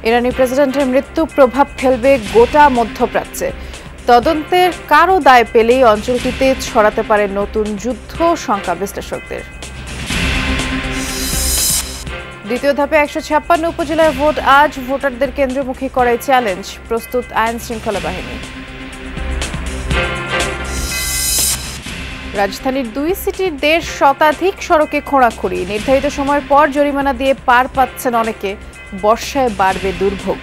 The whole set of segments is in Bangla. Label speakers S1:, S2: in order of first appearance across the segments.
S1: ইরানি প্রেসিডেন্টের মৃত্যু প্রভাব ফেলবে গোটা মধ্যপ্রাচ্যে। তদন্তের কারো দায় পেলেই অঞ্চলটিতে ছড়াতে পারে নতুন যুদ্ধ, শঙ্কা বিশ্লেষকদের। দ্বিতীয় ধাপে 156 উপজেলার ভোট আজ, ভোটারদের কেন্দ্রমুখী করায় চ্যালেঞ্জ, প্রস্তুত আইন শৃঙ্খলা বাহিনী। রাজধানীর 2 সিটির 1.5 শতাধিক সড়কে খোঁড়াখুঁড়ি, নির্ধারিত সময়ের পর জরিমানা দিয়ে পার পাচ্ছেন অনেকে। বর্ষায় বাড়বে দুর্ভোগ।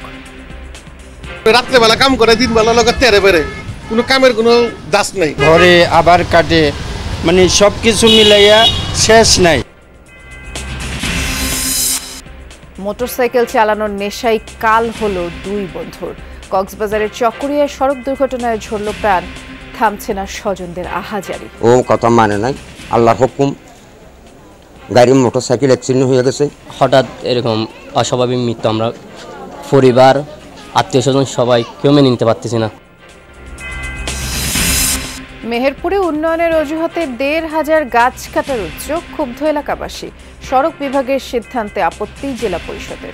S2: রাত্রেবেলা কাম করে, দিনবেলা লোক তেরে বেড়ে, কোনো কামের কোনো দাস নাই,
S3: ঘরে আবার কাটে, মানে সবকিছু মিলাইয়া শেষ নাই।
S1: মোটরসাইকেল চালানোর নেশায় কাল হলো 2 বন্ধুর। কক্সবাজারের চকরিয়ায় সড়ক দুর্ঘটনায় ঝরল প্রাণ, থামছে না স্বজনদের আহাজারি।
S4: ও কথা মানে নাই, আল্লাহর হুকুম, গাড়ি মোটরসাইকেল অ্যাক্সিডেন্ট হয়ে গেছে।
S5: হঠাৎ এরকম অস্বাভাবিক মৃত্যু, আমরা পরিবার, আত্মীয় স্বজন সবাই কেউ মেনে নিতে পারতেছি না।
S1: মেহেরপুরে উন্নয়নের অজুহাতে 1,500 গাছ কাটার উদ্যোগ, ক্ষুব্ধ এলাকাবাসী। সড়ক বিভাগের সিদ্ধান্তে আপত্তি জেলা পরিষদের।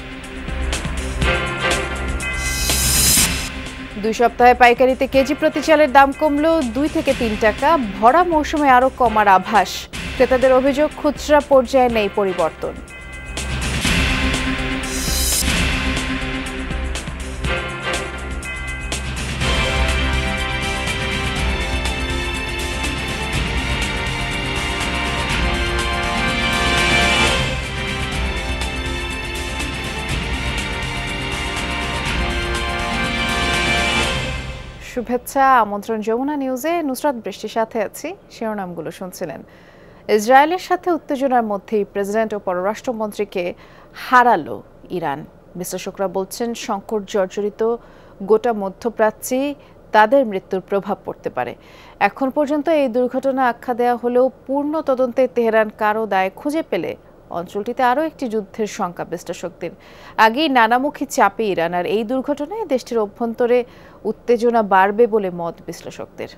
S1: 2 সপ্তাহে পাইকারিতে কেজি প্রতি চালের দাম কমলো 2 থেকে 3 টাকা। ভরা মৌসুমে আরও কমার আভাস। ক্রেতাদের অভিযোগ, খুচরা পর্যায়ে নেই পরিবর্তন। শুভেচ্ছা, আমন্ত্রণ যমুনা নিউজে। নুসরাত বৃষ্টির সাথে আছি। শিরোনামগুলো শুনছিলেন। ইসরায়েলের সাথে উত্তেজনার মধ্যেই প্রেসিডেন্ট ও পররাষ্ট্রমন্ত্রীকে হারালো ইরান। বিশ্লেষকরা বলছেন, সংকট জর্জরিত গোটা মধ্যপ্রাচ্যে তাদের মৃত্যুর প্রভাব পড়তে পারে। এখন পর্যন্ত এই দুর্ঘটনা আখ্যা দেওয়া হলেও পূর্ণ তদন্তে তেহরান কারো দায় খুঁজে পেলে অঞ্চলটিতে আরও একটি যুদ্ধের শঙ্কা বিশ্লেষকদের। আগেই নানামুখী চাপে ইরান, আর এই দুর্ঘটনায় দেশটির অভ্যন্তরে উত্তেজনা বাড়বে বলে মত বিশ্লেষকদের।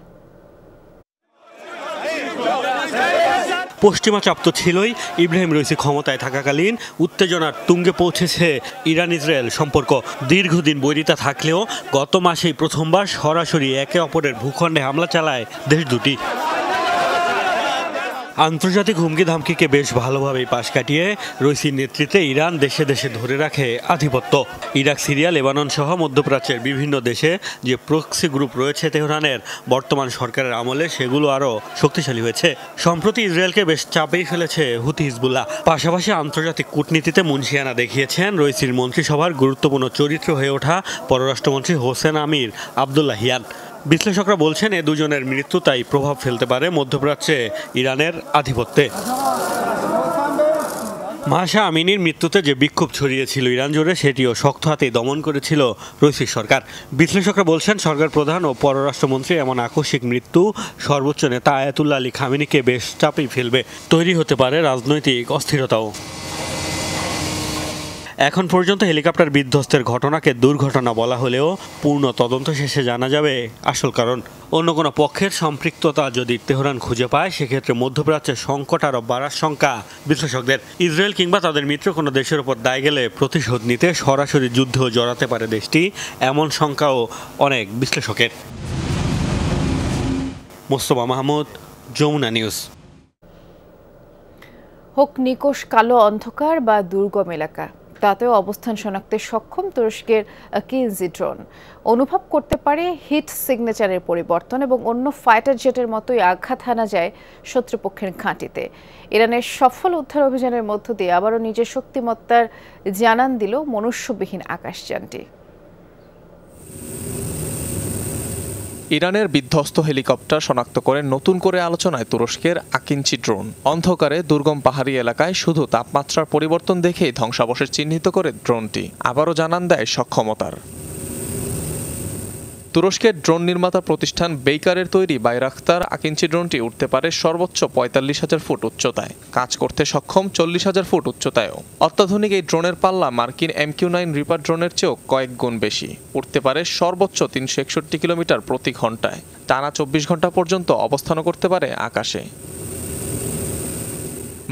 S6: পশ্চিমা চাপ তো ছিলই, ইব্রাহিম রাইসি ক্ষমতায় থাকাকালীন উত্তেজনার তুঙ্গে পৌঁছেছে ইরান ইসরায়েল সম্পর্ক। দীর্ঘদিন বৈরিতা থাকলেও গত মাসেই প্রথমবার সরাসরি একে অপরের ভূখণ্ডে হামলা চালায় দেশ দুটি। আন্তর্জাতিক হুমকি ধামকিকে বেশ ভালোভাবেই পাশ কাটিয়ে রাইসির নেতৃত্বে ইরান দেশে দেশে ধরে রাখে আধিপত্য। ইরাক, সিরিয়া, লেবানন সহ মধ্যপ্রাচ্যের বিভিন্ন দেশে যে প্রক্সি গ্রুপ রয়েছে তেহরানের, বর্তমান সরকারের আমলে সেগুলো আরও শক্তিশালী হয়েছে। সম্প্রতি ইসরায়েলকে বেশ চাপেই ফেলেছে হুথি হিজবুল্লাহ। পাশাপাশি আন্তর্জাতিক কূটনীতিতে মুনশিয়ানা দেখিয়েছেন রাইসির মন্ত্রিসভার গুরুত্বপূর্ণ চরিত্র হয়ে ওঠা পররাষ্ট্রমন্ত্রী হোসেন আমির আবদুল্লাহিয়ান। বিশ্লেষকরা বলছেন, এ দুজনের মৃত্যু তাই প্রভাব ফেলতে পারে মধ্যপ্রাচ্যে ইরানের আধিপত্যে। মাহসা আমিনির মৃত্যুতে যে বিক্ষোভ ছড়িয়েছিল ইরান জুড়ে, সেটিও শক্ত হাতেই দমন করেছিল রাইসির সরকার। বিশ্লেষকরা বলছেন, সরকার প্রধান ও পররাষ্ট্রমন্ত্রী এমন আকস্মিক মৃত্যু সর্বোচ্চ নেতা আয়াতুল্লাহ আলী খামেনিকে বেশ চাপেই ফেলবে। তৈরি হতে পারে রাজনৈতিক অস্থিরতাও। এখন পর্যন্ত হেলিকপ্টার বিধ্বস্তের ঘটনাকে দুর্ঘটনা বলা হলেও পূর্ণ তদন্ত শেষে জানা যাবে আসল কারণ। অন্য কোনো পক্ষের সম্পৃক্ততা যদি তেহরান খুঁজে পায়, সেক্ষেত্রে মধ্যপ্রাচ্যের সংকট আরও বাড়ার শঙ্কা বিশ্লেষকদের। ইসরায়েল কিংবা তাদের মিত্র কোনো দেশের ওপর দায় গেলে প্রতিশোধ নিতে সরাসরি যুদ্ধেও জড়াতে পারে দেশটি, এমন শঙ্কাও অনেক বিশ্লেষকের। মোস্তফা মাহমুদ, যমুনা নিউজ।
S1: হোক নিকোষ কালো অন্ধকার বা দুর্গম এলাকা, তাতেও অবস্থান শনাক্তে সক্ষম তুরস্কের কিলজি ড্রোন অনুভব করতে পারে হিট সিগনেচারের পরিবর্তন এবং অন্য ফাইটার জেটের মতোই আঘাত হানা যায় শত্রুপক্ষের ঘাঁটিতে। ইরানের সফল উদ্ধার অভিযানের মধ্য দিয়ে আবারও নিজের শক্তিমত্তার জানান দিল মনুষ্যবিহীন আকাশযানটি।
S7: ইরানের বিধ্বস্ত হেলিকপ্টার শনাক্ত করে নতুন করে আলোচনায় তুরস্কের আকিঞ্চি ড্রোন। অন্ধকারে দুর্গম পাহাড়ি এলাকায় শুধু তাপমাত্রার পরিবর্তন দেখেই ধ্বংসাবশেষ চিহ্নিত করে ড্রোনটি আবারও জানান দেয় সক্ষমতার। তুরস্কের ড্রোন নির্মাতা প্রতিষ্ঠান বেইকারের তৈরি বাইরাখতার আকিঞ্চি ড্রোনটি উঠতে পারে সর্বোচ্চ ৪৫,০০০ ফুট উচ্চতায়, কাজ করতে সক্ষম ৪০,০০০ ফুট উচ্চতায়ও। অত্যাধুনিক এই ড্রোনের পাল্লা মার্কিন MQ-9 রিপার ড্রোনের চেয়েও কয়েক গুণ বেশি। উঠতে পারে সর্বোচ্চ ৩৬১ কিলোমিটার প্রতি ঘন্টায়। টানা ২৪ ঘন্টা পর্যন্ত অবস্থানও করতে পারে আকাশে।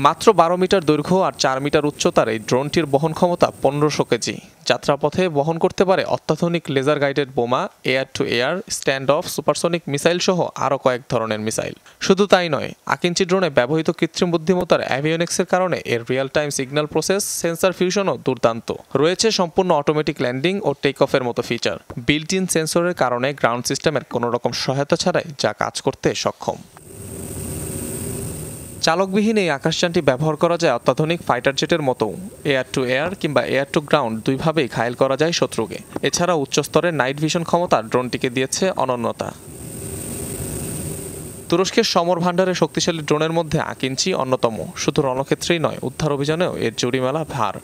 S7: মাত্র 12 মিটার দৈর্ঘ্য আর 4 মিটার উচ্চতার এই ড্রোনটির বহন ক্ষমতা 1500 কেজি। যাত্রাপথে বহন করতে পারে অত্যাধুনিক লেজার গাইডেড বোমা, air two air, stand of, supersonic missile সহ আরও কয়েক ধরনের মিসাইল। শুধু তাই নয়, আকিঞ্চি ড্রোনে ব্যবহৃত কৃত্রিম বুদ্ধিমত্তার অ্যাভিওনিক্সের কারণে এর real time signal process, sensor ফিউশনও দুর্দান্ত। রয়েছে সম্পূর্ণ অটোমেটিক ল্যান্ডিং ও টেক অফের মতো ফিচার। বিল্ট ইন সেন্সরের কারণে গ্রাউন্ড সিস্টেমের কোনো রকম সহায়তা ছাড়াই যা কাজ করতে সক্ষম। চালকবিহীন এই আকাশযানটি ব্যবহার করা যায় অত্যাধুনিক ফাইটার জেটের মতো। এয়ার টু এয়ার কিংবা এয়ার টু গ্রাউন্ড দুইভাবেই ঘায়েল করা যায় শত্রুকে। এছাড়া উচ্চস্তরের নাইট ভিশন ক্ষমতা ড্রোনটিকে দিয়েছে অনন্যতা। তুরস্কের সমর ভান্ডারে শক্তিশালী ড্রোনের মধ্যে আকিঞ্চি অন্যতম। শুধু রণক্ষেত্রেই নয়, উদ্ধার অভিযানেও এর জুড়িমেলা ভার।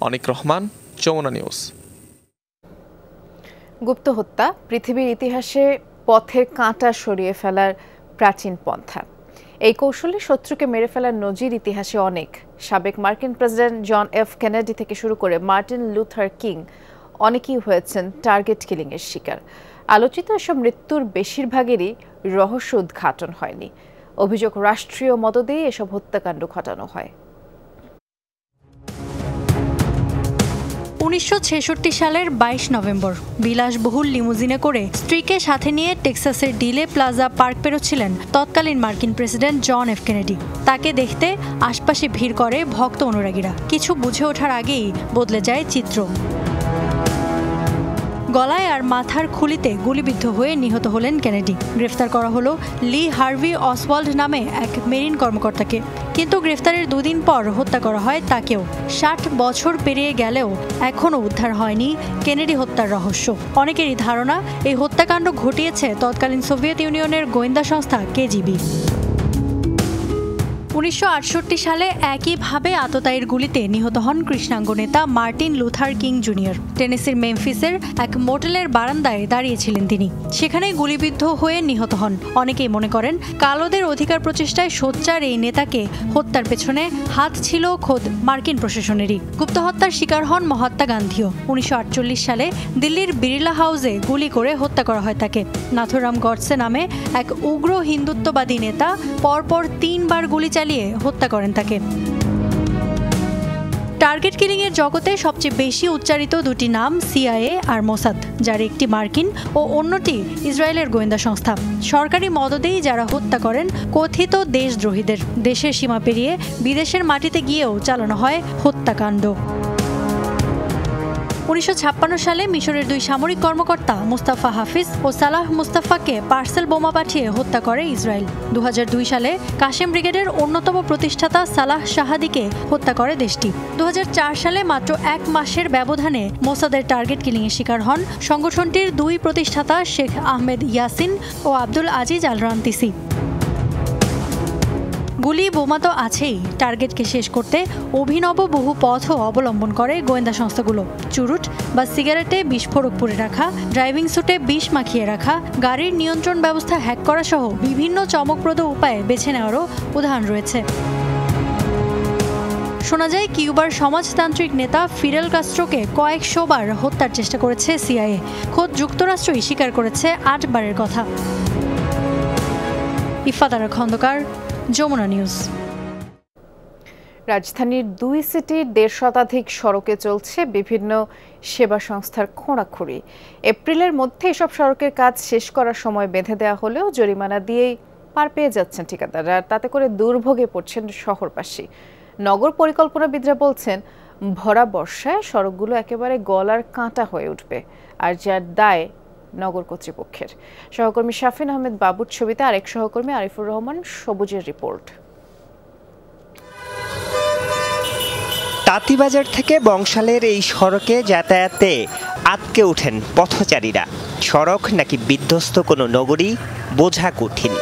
S7: অনিক রহমান, যমুনা নিউজ।
S1: গুপ্ত হত্যা পৃথিবীর ইতিহাসে পথের কাঁটা সরিয়ে ফেলার প্রাচীন পন্থা। এই কৌশলে শত্রুকে মেরে ফেলার নজির ইতিহাসে অনেক। সাবেক মার্কিন প্রেসিডেন্ট জন এফ কেনেডি থেকে শুরু করে মার্টিন লুথার কিং অনেকেই হয়েছেন টার্গেট কিলিংয়ের শিকার। আলোচিত এসব মৃত্যুর বেশিরভাগেরই রহস্য উদ্ঘাটন হয়নি। অভিযোগ রাষ্ট্রীয় মদদেই এসব হত্যাকাণ্ড ঘটানো হয়।
S8: 1966 সালের 22 নভেম্বর বিলাসবহুল লিমুজিনে করে স্ত্রীকে সাথে নিয়ে টেক্সাসের ডিলে প্লাজা পার্ক পেরোচ্ছিলেন তৎকালীন মার্কিন প্রেসিডেন্ট জন এফ কেনেডি। তাকে দেখতে আশপাশে ভিড় করে ভক্ত অনুরাগীরা। কিছু বুঝে ওঠার আগেই বদলে যায় চিত্র। গলায় আর মাথার খুলিতে গুলিবিদ্ধ হয়ে নিহত হলেন কেনেডি। গ্রেফতার করা হলো লি হার্ভি অসওয়াল্ড নামে এক মেরিন কর্মকর্তাকে। কিন্তু গ্রেফতারের দুদিন পর হত্যা করা হয় তাকেও। 60 বছর পেরিয়ে গেলেও এখনও উদ্ধার হয়নি কেনেডি হত্যার রহস্য। অনেকেরই ধারণা এই হত্যাকাণ্ড ঘটিয়েছে তৎকালীন সোভিয়েত ইউনিয়নের গোয়েন্দা সংস্থা কেজিবি। 1968 সালে একইভাবে আততায়ীর গুলিতে নিহত হন কৃষ্ণাঙ্গ নেতা মার্টিন লুথার কিং জুনিয়র। টেনেসির মেমফিসের এক মোটেলের বারান্দায় দাঁড়িয়েছিলেন তিনি। সেখানেই গুলিবিদ্ধ হয়ে নিহত হন। অনেকেই মনে করেন কালোদের অধিকার প্রচেষ্টায় সোচ্চার এই নেতাকে হত্যার পেছনে হাত ছিল খোদ মার্কিন প্রশাসনেরই। গুপ্ত হত্যার শিকার হন মহাত্মা গান্ধীও। 1948 সালে দিল্লির বিড়লা হাউসে গুলি করে হত্যা করা হয় তাকে। নাথুরাম গডসে নামে এক উগ্র হিন্দুত্ববাদী নেতা পরপর 3 বার গুলি চালিয়ে হত্যা করেন তাকে। টার্গেট কিলিং এর জগতে সবচেয়ে বেশি উচ্চারিত দুটি নাম সিআইএ আর মোসাদ, যার একটি মার্কিন ও অন্যটি ইসরায়েলের গোয়েন্দা সংস্থা। সরকারি মদদেই যারা হত্যা করেন কথিত দেশদ্রোহীদের। দেশের সীমা পেরিয়ে বিদেশের মাটিতে গিয়েও চালানো হয় হত্যাকাণ্ড। 1956 সালে মিশরের 2 সামরিক কর্মকর্তা মুস্তাফা হাফিজ ও সালাহ মুস্তাফাকে পার্সেল বোমা পাঠিয়ে হত্যা করে ইসরায়েল। 2002 সালে কাশেম ব্রিগেডের অন্যতম প্রতিষ্ঠাতা সালাহ শাহাদিকে হত্যা করে দেশটি। 2004 সালে মাত্র 1 মাসের ব্যবধানে মোসাদের টার্গেট কিলিংয়ের শিকার হন সংগঠনটির 2 প্রতিষ্ঠাতা শেখ আহমেদ ইয়াসিন ও আব্দুল আজিজ আল রান্তিসি। গুলি বোমা তো আছেই, টার্গেটকে শেষ করতে অভিনব বহু পথও অবলম্বন করে গোয়েন্দা সংস্থাগুলো। চুরুট বা সিগারেটে বিস্ফোরক পুড়ে রাখা, ড্রাইভিং স্যুটে বিষ মাখিয়ে রাখা, গাড়ির নিয়ন্ত্রণ ব্যবস্থা হ্যাক করা সহ বিভিন্ন চমকপ্রদ উপায়ে বেছে নেওয়ারও উদাহরণ রয়েছে। শোনা যায় কিউবার সমাজতান্ত্রিক নেতা ফিডেল কাস্ট্রোকে কয়েকশো বার হত্যার চেষ্টা করেছে সিআইএ। খোদ যুক্তরাষ্ট্রই স্বীকার করেছে 8 বারের কথা। ইফাতারা খন্দকার, যমুনা নিউজ।
S1: রাজধানীর 2 সিটির 1.5 শতাধিক সড়কে চলছে বিভিন্ন সেবা সংস্থার খোঁড়াখুঁড়ি। এপ্রিলের মধ্যে এসব সড়কের কাজ শেষ করার সময় বেঁধে দেওয়া হলেও জরিমানা দিয়েই পার পেয়ে যাচ্ছেন ঠিকাদাররা। তাতে করে দুর্ভোগে পড়ছেন শহরবাসী। নগর পরিকল্পনাবিদরা বলছেন ভরা বর্ষায় সড়কগুলো একেবারে গলার কাঁটা হয়ে উঠবে, আর যার দায় নগর কর্তৃপক্ষের। সহকর্মী শাফিন আহমেদ বাবুর ছবিতে আরেক সহকর্মী আরিফুর রহমান সবুজের রিপোর্ট।
S9: তাঁতীবাজার থেকে বংশালের এই সড়কে যাতায়াতে আটকে ওঠেন পথচারীরা। সড়ক নাকি বিধ্বস্ত কোনো নগরী বোঝা কঠিন।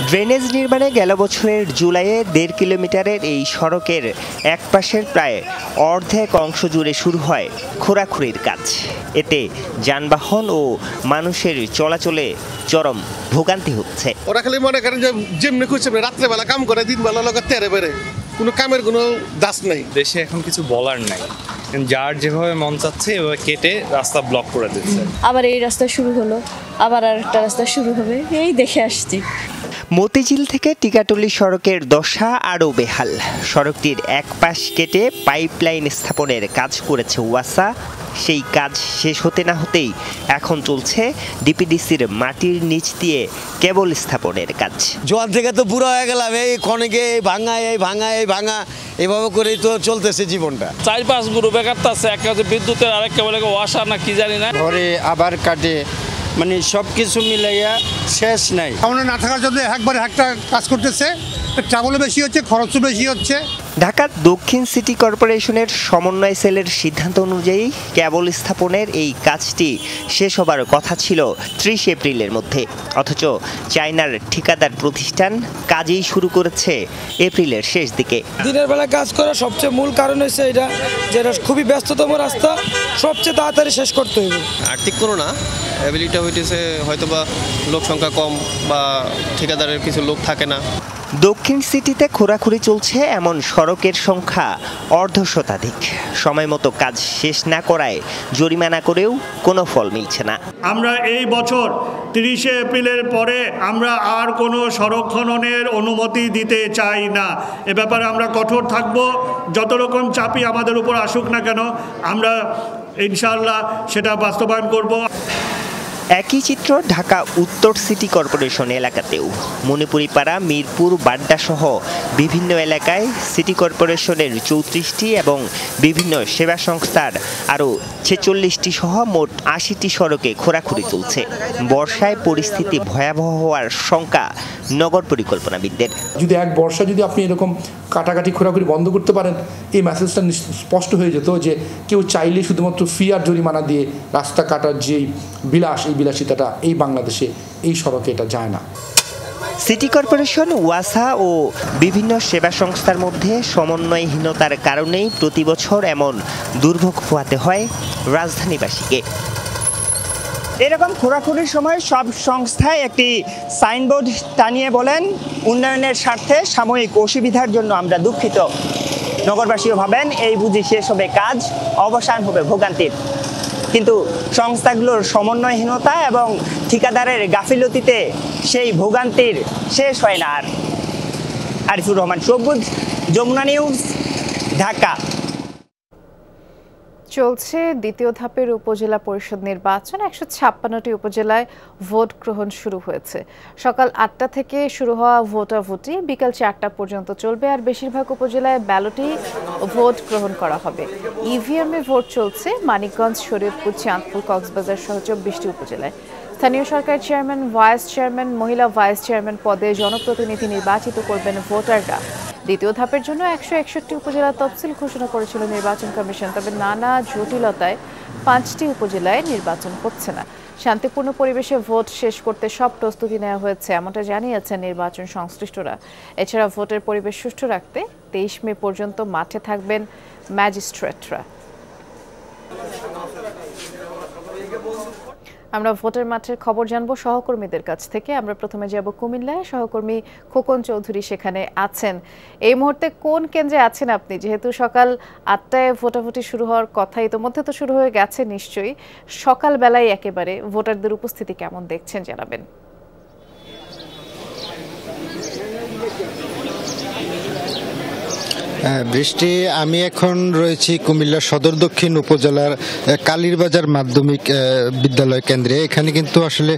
S9: ড্রেনেজ নির্মাণে গেল বছরের জুলাইয়ে 1.5 কিলোমিটারের এই সড়কের এক পাশের প্রায় অর্ধেক অংশ জুড়ে শুরু হয় খোঁড়াখুঁড়ির কাজ। এতে যানবাহন ও মানুষের চলাচলে চরম ভোগান্তি হচ্ছে।
S2: ওরা খালি মনে করেন যে যেমনি খুঁজছে রাত্রেবেলা কাম করে, দিনবেলা লোক তেরে বেড়ে, কোনো কামের কোনো দাস নেই।
S10: দেশে এখন কিছু বলার নাই, যার যেভাবে মন চাচ্ছে এভাবে কেটে রাস্তা ব্লক করে দিচ্ছে।
S11: আবার এই রাস্তা শুরু হলো, আবার আরেকটা রাস্তা শুরু হবে, এই দেখে আসছি।
S9: মতিঝিল থেকে টিকাটুলি সড়কের দশা আরও বেহাল। সড়কটির এক পাশ কেটে পাইপলাইন স্থাপনের কাজ করেছে ওয়াসা। সেই কাজ শেষ হতে না হতেই এখন চলছে ডিপিডিসির মাটির নিচ দিয়ে কেবল স্থাপনের কাজ।
S11: জোয়ার থেকে তো বুড়ো হয়ে গেলাম, এই খনিকে এই ভাঙা এভাবে করেই তো চলতেছে জীবনটা।
S12: 4-5 গুরু বেকার আছে, একটা হচ্ছে বিদ্যুতের, আরেকটা বলে ওয়াসা না কি জানি না,
S3: ঘরে আবার কাটে, মানে সব কিছু মিলাইয়া শেষ নাই।
S13: আমরা না থাকার জন্য একবারে একটা কাজ করতেছে, ট্রাভেলও বেশি হচ্ছে, খরচও বেশি হচ্ছে।
S9: ঢাকার দক্ষিণ সিটি কর্পোরেশনের সমন্বয় সেলের সিদ্ধান্ত অনুযায়ী কেবল স্থাপনের এই কাজটি শেষ হবার কথা ছিল 30 এপ্রিলের মধ্যে, অথচ চায়নার ঠিকাদার প্রতিষ্ঠান কাজই শুরু করেছে এপ্রিলের শেষ দিকে।
S14: দিনের বেলা কাজ করার সবচেয়ে মূল কারণ হচ্ছে এটা, যেটা খুবই ব্যস্ততম রাস্তা, সবচেয়ে তাড়াতাড়ি শেষ করতে হবে।
S15: আর্থিক কোনো না, অ্যাবিলিটি হইতেছে হয়তোবা লোক সংখ্যা কম বা ঠিকাদারের কিছু লোক থাকে না।
S9: দক্ষিণ সিটিতে খোরাখুরি চলছে এমন সড়কের সংখ্যা অর্ধশতাধিক। সময় মতো কাজ শেষ না করায় জরিমানা করেও কোনো ফল মিলছে না।
S16: আমরা এই বছর 30 এপ্রিলের পরে আমরা আর কোনো সড়ক খননের অনুমতি দিতে চাই না। এ ব্যাপারে আমরা কঠোর থাকব। যত রকম চাপই আমাদের উপর আসুক না কেন, আমরা ইনশাআল্লাহ সেটা বাস্তবায়ন করব।
S9: একই চিত্র ঢাকা উত্তর সিটি কর্পোরেশন এলাকাতেও। মণিপুরিপাড়া, মিরপুর, বাড্ডা সহ বিভিন্ন এলাকায় সিটি কর্পোরেশনের 34টি এবং বিভিন্ন সেবা সংস্থার আরও 46টি সহ মোট 80টি সড়কে খোরাখুরি চলছে। বর্ষায় পরিস্থিতি ভয়াবহ হওয়ার শঙ্কা নগর পরিকল্পনাবিদদের।
S17: যদি এক বর্ষা যদি আপনি এরকম কাটাকাটি খোরাখুরি বন্ধ করতে পারেন, এই মেসেজটা স্পষ্ট হয়ে যেত যে কেউ চাইলে শুধুমাত্র ফি আর জরিমানা দিয়ে রাস্তা কাটার যেই বিলাসিতাটা এই বাংলাদেশে এই সড়কে এটা যায় না।
S9: সিটি কর্পোরেশন, ওয়াসা ও বিভিন্ন সেবা সংস্থার মধ্যে সমন্বয়হীনতার কারণেই প্রতি বছর এমন দুর্ভোগ পোহাতে হয় রাজধানীবাসীকে।
S18: এরকম খোরাখুরির সময় সব সংস্থায় একটি সাইনবোর্ড টানিয়ে বলেন, উন্নয়নের স্বার্থে সাময়িক অসুবিধার জন্য আমরা দুঃখিত। নগরবাসীও ভাবেন এই বুঝি শেষ হবে কাজ, অবসান হবে ভোগান্তির। কিন্তু সংস্থাগুলোর সমন্বয়হীনতা এবং ঠিকাদারের গাফিলতিতে সেই ভোগান্তির শেষ হয় না আর। আরিফুর রহমান সবুজ, যমুনা নিউজ, ঢাকা।
S1: চলছে দ্বিতীয় ধাপের উপজেলা পরিষদ নির্বাচন। 156টি উপজেলায় ভোট গ্রহণ শুরু হয়েছে। সকাল 8টা থেকে শুরু হওয়া ভোটাভুটি বিকাল 4টা পর্যন্ত চলবে। আর বেশিরভাগ উপজেলায় ব্যালটে ভোট গ্রহণ করা হবে। ইভিএমে ভোট চলছে মানিকগঞ্জ, শরীয়তপুর, চাঁদপুর, কক্সবাজার সহ 24টি উপজেলায়। স্থানীয় সরকার চেয়ারম্যান, ভাইস চেয়ারম্যান, মহিলা ভাইস চেয়ারম্যান পদে জনপ্রতিনিধি নির্বাচিত করবেন ভোটাররা। দ্বিতীয় ধাপের জন্য 161টি উপজেলা তফসিল ঘোষণা করেছিল নির্বাচন কমিশন। তবে নানা জটিলতায় 5টি উপজেলায় নির্বাচন হচ্ছে না। শান্তিপূর্ণ পরিবেশে ভোট শেষ করতে সব প্রস্তুতি নেওয়া হয়েছে, এমনটা জানিয়েছেন নির্বাচন সংশ্লিষ্টরা। এছাড়া ভোটের পরিবেশ সুষ্ঠু রাখতে 23 মে পর্যন্ত মাঠে থাকবেন ম্যাজিস্ট্রেটরা। আমরা ভোটের মাঠের খবর জানবো সহকর্মীদের কাছ থেকে। আমরা প্রথমে যাব কুমিল্লায়। সহকর্মী খোকন চৌধুরী সেখানে আছেন। এই মুহূর্তে কোন কেন্দ্রে আছেন আপনি? যেহেতু সকাল 8টায় ভোটাভুটি শুরু হওয়ার কথা, ইতিমধ্যে তো শুরু হয়ে গেছে নিশ্চয়ই, সকালবেলায় একেবারে ভোটারদের উপস্থিতি কেমন দেখছেন জানাবেন।
S19: বৃষ্টি, আমি এখন রয়েছি কুমিল্লা সদর দক্ষিণ উপজেলার কালীরবাজার মাধ্যমিক বিদ্যালয় কেন্দ্রে। এখানে কিন্তু আসলে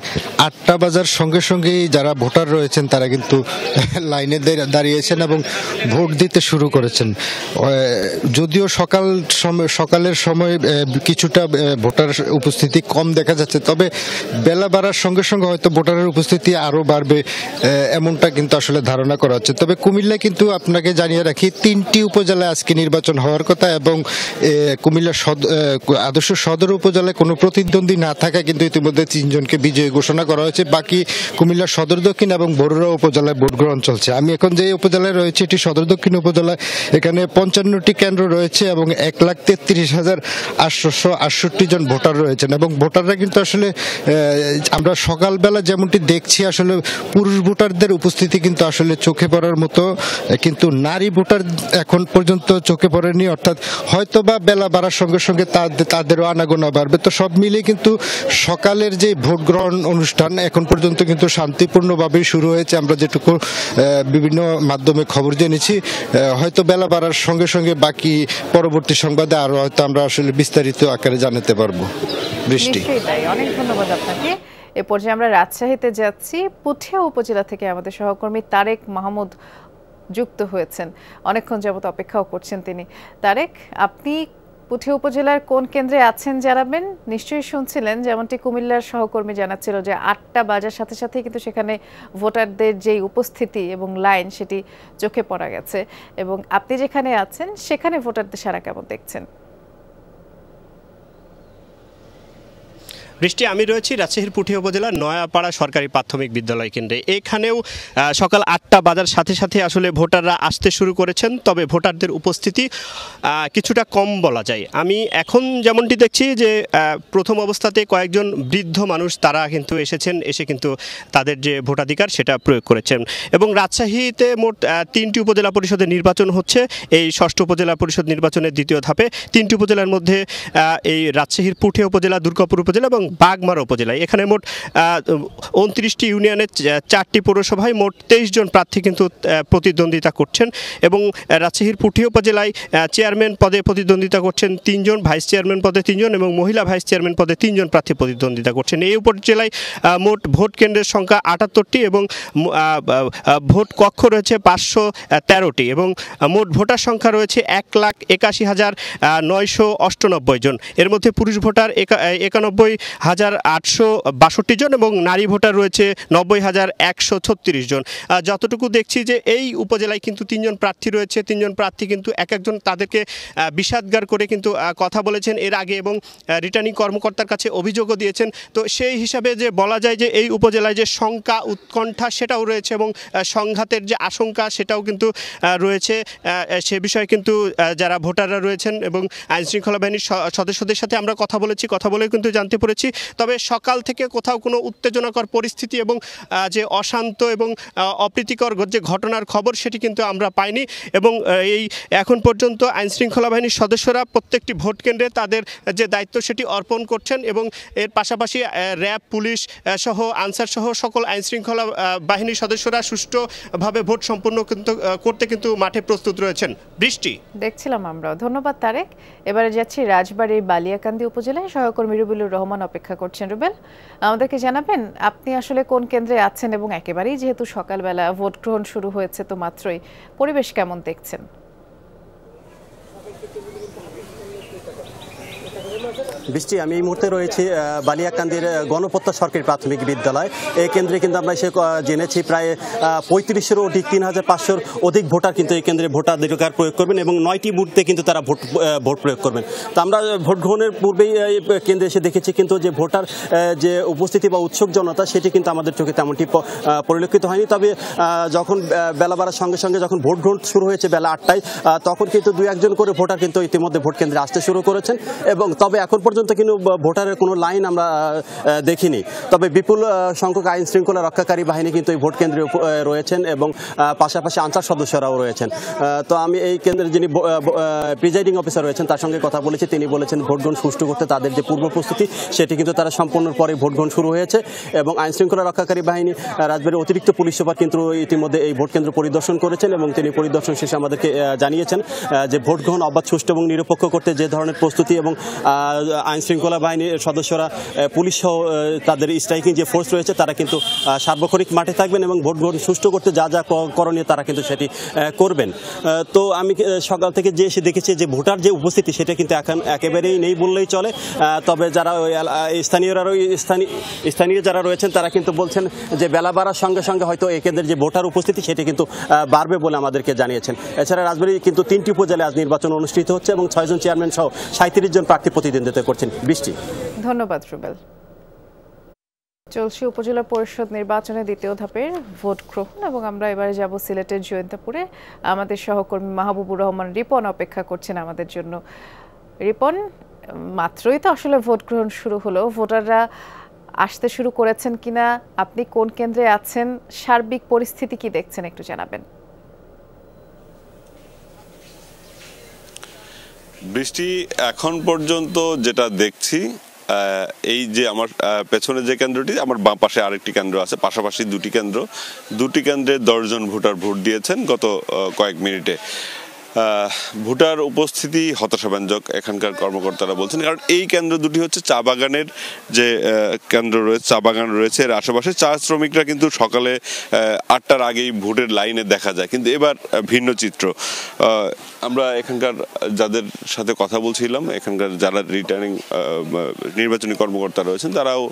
S19: 8টা বাজার সঙ্গে সঙ্গেই যারা ভোটার রয়েছেন তারা কিন্তু লাইনে দাঁড়িয়েছেন এবং ভোট দিতে শুরু করেছেন। যদিও সকালের সময় কিছুটা ভোটার উপস্থিতি কম দেখা যাচ্ছে, তবে বেলা বাড়ার সঙ্গে সঙ্গে হয়তো ভোটারের উপস্থিতি আরও বাড়বে এমনটা কিন্তু আসলে ধারণা করা হচ্ছে। তবে কুমিল্লায় কিন্তু আপনাকে জানিয়ে রাখি, 3টি উপজেলায় আজকে নির্বাচন হওয়ার কথা এবং কুমিল্লা আদর্শ সদর উপজেলায় কোনো প্রতিদ্বন্দ্বী না থাকায় কিন্তু ইতিমধ্যে 3 জনকে বিজয়ী ঘোষণা করা হয়েছে। বাকি কুমিল্লা সদর দক্ষিণ এবং বরুড়া উপজেলায় ভোট গ্রহণ চলছে। আমি এখন যে উপজেলায় রয়েছে এটি সদর দক্ষিণ উপজেলায়। এখানে 55টি কেন্দ্র রয়েছে এবং 1,33,868 জন ভোটার রয়েছেন এবং ভোটাররা কিন্তু আসলে আমরা সকালবেলা যেমনটি দেখছি আসলে পুরুষ ভোটারদের উপস্থিতি কিন্তু আসলে চোখে পড়ার মতো, কিন্তু নারী ভোটার এখন পর্যন্ত চোখে পড়েনি, অর্থাৎ হয়তো বা বেলা বাড়ার সঙ্গে সঙ্গে তাদেরও আনাগোনা বাড়বে। তো সব মিলিয়ে কিন্তু সকালের যে ভোট গ্রহণ অনুষ্ঠান এখন পর্যন্ত কিন্তু শান্তিপূর্ণভাবেই শুরু হয়েছে। আমরা যেটুকু বিভিন্ন মাধ্যমে খবর জেনেছি, হয়তো বেলা বাড়ার সঙ্গে সঙ্গে বাকি পরবর্তী সংবাদে আরো হয়তো আমরা আসলে বিস্তারিত আকারে জানাতে পারবো। বৃষ্টি,
S1: অনেক ধন্যবাদ আপনাকে। এ পর্যায়ে আমরা রাজশাহীতে যাচ্ছি। পুঠিয়া উপজেলা থেকে আমাদের সহকর্মী তারেক মাহমুদ যুক্ত হয়েছেন, অনেকক্ষণ যাবত অপেক্ষাও করছেন তিনি। তারেক, আপনি পুঠিয়া উপজেলার কোন কেন্দ্রে আছেন জানাবেন। নিশ্চয়ই শুনছিলেন যেমনটি কুমিল্লার সহকর্মী জানাচ্ছিল যে ৮টা বাজার সাথে সাথে কিন্তু সেখানে ভোটারদের যেই উপস্থিতি এবং লাইন সেটি চোখে পড়া গেছে, এবং আপনি যেখানে আছেন সেখানে ভোটারদের সারা কেমন দেখছেন?
S20: বৃষ্টি, আমি রয়েছি রাজশাহীর পুঠিয়া উপজেলার নয়াপাড়া সরকারি প্রাথমিক বিদ্যালয় কেন্দ্রে। এখানেও সকাল ৮টা বাজার সাথে সাথে আসলে ভোটাররা আসতে শুরু করেছেন, তবে ভোটারদের উপস্থিতি কিছুটা কম বলা যায়। আমি এখন যেমনটি দেখছি যে প্রথম অবস্থাতে কয়েকজন বৃদ্ধ মানুষ তারা কিন্তু এসেছেন, এসে কিন্তু তাদের যে ভোটাধিকার সেটা প্রয়োগ করেছেন। এবং রাজশাহীতে মোট ৩টি উপজেলা পরিষদের নির্বাচন হচ্ছে। এই ৬ষ্ঠ উপজেলা পরিষদ নির্বাচনের দ্বিতীয় ধাপে ৩টি উপজেলার মধ্যে এই রাজশাহীর পুঠিয়া উপজেলা, দুর্গাপুর উপজেলা এবং বাগমারা উপজেলায় এখানে মোট ২৯টি ইউনিয়নের ৪টি পৌরসভায় মোট ২৩ জন প্রার্থী কিন্তু প্রতিদ্বন্দ্বিতা করছেন। এবং রাজশাহীর পুঠিয়া উপজেলায় চেয়ারম্যান পদে প্রতিদ্বন্দ্বিতা করছেন ৩ জন, ভাইস চেয়ারম্যান পদে ৩ জন এবং মহিলা ভাইস চেয়ারম্যান পদে 3 জন প্রার্থী প্রতিদ্বন্দ্বিতা করছেন। এই উপজেলায় মোট ভোট কেন্দ্রের সংখ্যা ৭৮টি এবং ভোট কক্ষ রয়েছে ৫১৩টি এবং মোট ভোটার সংখ্যা রয়েছে ১,৮১,৯৯৮ জন। এর মধ্যে পুরুষ ভোটার ৯১,৮৬২ জন এবং নারী ভোটার রয়েছে ৯০,১৩৬ জন। যতটুকু দেখছি যে এই উপজেলায় কিন্তু 3 জন প্রার্থী রয়েছে। 3 জন প্রার্থী কিন্তু এক একজন তাদেরকে বিষাদগার করে কিন্তু কথা বলেছেন এর আগে এবং রিটার্নিং কর্মকর্তার কাছে অভিযোগও দিয়েছেন। তো সেই হিসাবে যে বলা যায় যে এই উপজেলায় যে শঙ্কা উৎকণ্ঠা সেটাও রয়েছে এবং সংঘাতের যে আশঙ্কা সেটাও কিন্তু রয়েছে। সে বিষয়ে কিন্তু যারা ভোটাররা রয়েছেন এবং আইনশৃঙ্খলা বাহিনীর সদস্যদের সাথে আমরা কথা বলে কিন্তু জানতে পেরেছি। তবে সকাল থেকে কোথাও কোনো উত্তেজনাকর পরিস্থিতি এবং যে অশান্ত এবং অপ্রীতিকর যে ঘটনার খবর সেটি কিন্তু আমরা পাইনি। এবং এই এখন পর্যন্ত আইনশৃঙ্খলা বাহিনীর সদস্যরা প্রত্যেকটি ভোট কেন্দ্রে তাদের যে দায়িত্ব সেটি অর্পণ করছেন এবং এর পাশাপাশি র্যাব, পুলিশ সহ আনসার সহ সকল আইনশৃঙ্খলা বাহিনীর সদস্যরা সুষ্ঠুভাবে ভোট সম্পন্ন করতে কিন্তু মাঠে প্রস্তুত রয়েছেন। বৃষ্টি,
S1: দেখছিলাম আমরা। ধন্যবাদ তারেক। এবারে যাচ্ছি রাজবাড়ীর বালিয়াকান্দি উপজেলায়, সহকর্মী রুবেলুর রহমান অপেক্ষা করছেন। রুবেল, আমাদেরকে জানাবেন আপনি আসলে কোন কেন্দ্রে আছেন এবং একেবারেই যেহেতু সকালবেলা ভোট গ্রহণ শুরু হয়েছে তো মাত্রই, পরিবেশ কেমন দেখছেন?
S21: বৃষ্টি, আমি এই মুহূর্তে রয়েছি বালিয়াকান্দির গণপত্তা সরকারি প্রাথমিক বিদ্যালয়। এই কেন্দ্রে কিন্তু আমরা এসে জেনেছি প্রায় ৩৫-এরও অধিক ৩,৫০০-র অধিক ভোটার কিন্তু এই কেন্দ্রে ভোটাধিকার প্রয়োগ করবেন এবং ৯টি বুথে কিন্তু তারা ভোট প্রয়োগ করবেন। তো আমরা ভোট গ্রহণের পূর্বেই এই কেন্দ্রে এসে দেখেছি কিন্তু যে ভোটার যে উপস্থিতি বা উৎসুক জনতা সেটি কিন্তু আমাদের চোখে তেমনটি পরিলক্ষিত হয়নি। তবে যখন বেলা বাড়ার সঙ্গে সঙ্গে যখন ভোট গ্রহণ শুরু হয়েছে বেলা ৮টায়, তখন কিন্তু ২-১ জন করে ভোটার কিন্তু ইতিমধ্যে ভোট কেন্দ্রে আসতে শুরু করেছেন। এবং তবে এখন পর্যন্ত কিন্তু ভোটারের কোনো লাইন আমরা দেখিনি। তবে বিপুল সংখ্যক আইন শৃঙ্খলা রক্ষাকারী বাহিনী কিন্তু এই ভোট কেন্দ্রে রয়েছেন এবং পাশাপাশি আনসার সদস্যরাও রয়েছেন। তো আমি এই কেন্দ্রের যিনি প্রিজাইডিং অফিসার রয়েছেন তার সঙ্গে কথা বলেছি। তিনি বলেছেন ভোট গ্রহণ সুষ্ঠু করতে তাদের যে পূর্ব প্রস্তুতি সেটি কিন্তু তারা সম্পূর্ণর পরে ভোট গ্রহণ শুরু হয়েছে এবং আইন শৃঙ্খলা রক্ষাকারী বাহিনী রাজবাড়ীর অতিরিক্ত পুলিশ সুপার কিন্তু ইতিমধ্যে এই ভোট কেন্দ্র পরিদর্শন করেছেন এবং তিনি পরিদর্শন শেষে আমাদেরকে জানিয়েছেন যে ভোট গ্রহণ অবাধ, সুষ্ঠু এবং নিরপেক্ষ করতে যে ধরনের প্রস্তুতি এবং আইন শৃঙ্খলা বাহিনীর সদস্যরা, পুলিশ সহ তাদের স্ট্রাইকিং যে ফোর্স রয়েছে তারা কিন্তু সার্বক্ষণিক মাঠে থাকবেন এবং ভোট গ্রহণ সুষ্ঠু করতে যা যা করণীয় তারা কিন্তু সেটি করবেন। তো আমি সকাল থেকে যে এসে দেখেছি যে ভোটার যে উপস্থিতি সেটা কিন্তু এখন একেবারেই নেই বললেই চলে। তবে যারা স্থানীয় যারা রয়েছেন তারা কিন্তু বলছেন যে বেলা বাড়ার সঙ্গে সঙ্গে হয়তো এই কেন্দ্রের যে ভোটার উপস্থিতি সেটি কিন্তু বাড়বে বলে আমাদেরকে জানিয়েছেন। এছাড়া রাজবাড়ী কিন্তু 3টি উপজেলায় আজ নির্বাচন অনুষ্ঠিত হচ্ছে এবং 6 জন চেয়ারম্যান সহ 37 জন প্রার্থী প্রতিদ্বন্দ্বিতা করছেন। বৃষ্টি,
S1: ধন্যবাদ রুবেল। চলছে উপজেলা পরিষদ নির্বাচনে দ্বিতীয় ধাপের ভোট গ্রহণ এবং আমরা এবারে যাব সিলেটের জয়ন্তপুরে। আমাদের সহকর্মী মাহবুবুর রহমান রিপন অপেক্ষা করছেন আমাদের জন্য। রিপন, মাত্রই তো আসলে ভোট গ্রহণ শুরু হলো, ভোটাররা আসতে শুরু করেছেন কিনা, আপনি কোন কেন্দ্রে আছেন, সার্বিক পরিস্থিতি কি দেখছেন একটু জানাবেন।
S4: বৃষ্টি এখন পর্যন্ত যেটা দেখছি, এই যে আমার পেছনে যে কেন্দ্রটি, আমার বাম পাশে আরেকটি কেন্দ্র আছে, পাশাপাশি দুটি কেন্দ্রে 10 জন ভোটার ভোট দিয়েছেন গত কয়েক মিনিটে। ভোটার উপস্থিতি হতাশাব্যঞ্জক এখানকার কর্মকর্তারা বলছেন, কারণ এই কেন্দ্র দুটি হচ্ছে চা বাগানের যে কেন্দ্র রয়েছে, চা বাগান রয়েছে এর আশেপাশে। চা শ্রমিকরা কিন্তু সকালে 8টার আগেই ভোটের লাইনে দেখা যায়, কিন্তু এবার ভিন্ন চিত্র। আমরা এখানকার যাদের সাথে কথা বলছিলাম, এখানকার যারা রিটার্নিং নির্বাচনী কর্মকর্তা রয়েছেন, তারাও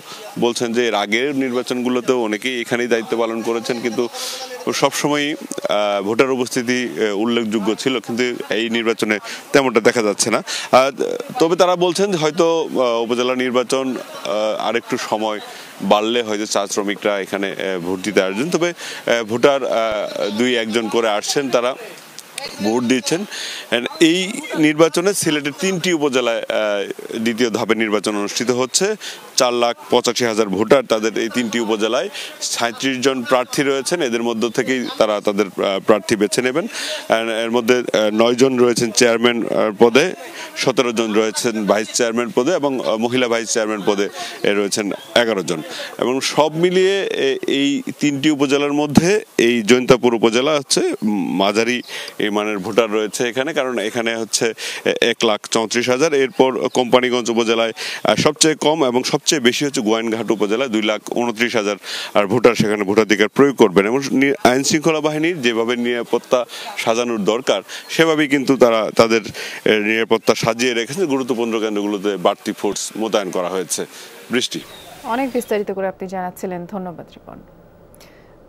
S4: বলছেন যে এর আগের নির্বাচনগুলোতেও অনেকেই এখানেই দায়িত্ব পালন করেছেন, কিন্তু সবসময়ই ভোটার উপস্থিতি উল্লেখযোগ্য ছিল, কিন্তু এই নির্বাচনে তেমনটা দেখা যাচ্ছে না। তবে তারা বলছেন হয়তো উপজেলা নির্বাচন আরেকটু সময় বাড়লে হয়তো চা শ্রমিকরা এখানে ভোট দিতে আসবেন। তবে ভোটার 2-1 জন করে আসছেন, তারা ভোট দিচ্ছেন। এই নির্বাচনে সিলেটের 3টি উপজেলায় দ্বিতীয় ধাপের নির্বাচন অনুষ্ঠিত হচ্ছে। 4,85,000 ভোটার তাদের এই 3টি উপজেলায়। 37 জন প্রার্থী রয়েছেন, এদের মধ্য থেকেই তারা তাদের প্রার্থী বেছে নেবেন। এর মধ্যে 9 জন রয়েছেন চেয়ারম্যান পদে, 17 জন রয়েছেন ভাইস চেয়ারম্যান পদে, এবং মহিলা ভাইস চেয়ারম্যান পদে রয়েছেন 11 জন। এবং সব মিলিয়ে এই 3টি উপজেলার মধ্যে এই জৈন্তাপুর উপজেলা হচ্ছে মাঝারি মানের ভোটার রয়েছে এখানে, কারণ এখানে হচ্ছে 1,34,000। এরপর কোম্পানীগঞ্জ উপজেলায় সবচেয়ে কম এবং সবচেয়ে বেশি হচ্ছে গোয়াইনঘাট উপজেলায় 2,29,000 আর ভোটার সেখানে ভোটাধিকার প্রয়োগ করবেন। এবং আইন শৃঙ্খলা বাহিনীর যেভাবে নিরাপত্তা সাজানোর দরকার সেভাবেই কিন্তু তারা তাদের নিরাপত্তা সাজিয়ে রেখেছে। গুরুত্বপূর্ণ কেন্দ্রগুলোতে বাড়তি ফোর্স মোতায়েন করা হয়েছে। বৃষ্টি,
S1: অনেক বিস্তারিত করে আপনি জানাচ্ছিলেন, ধন্যবাদ রিপন।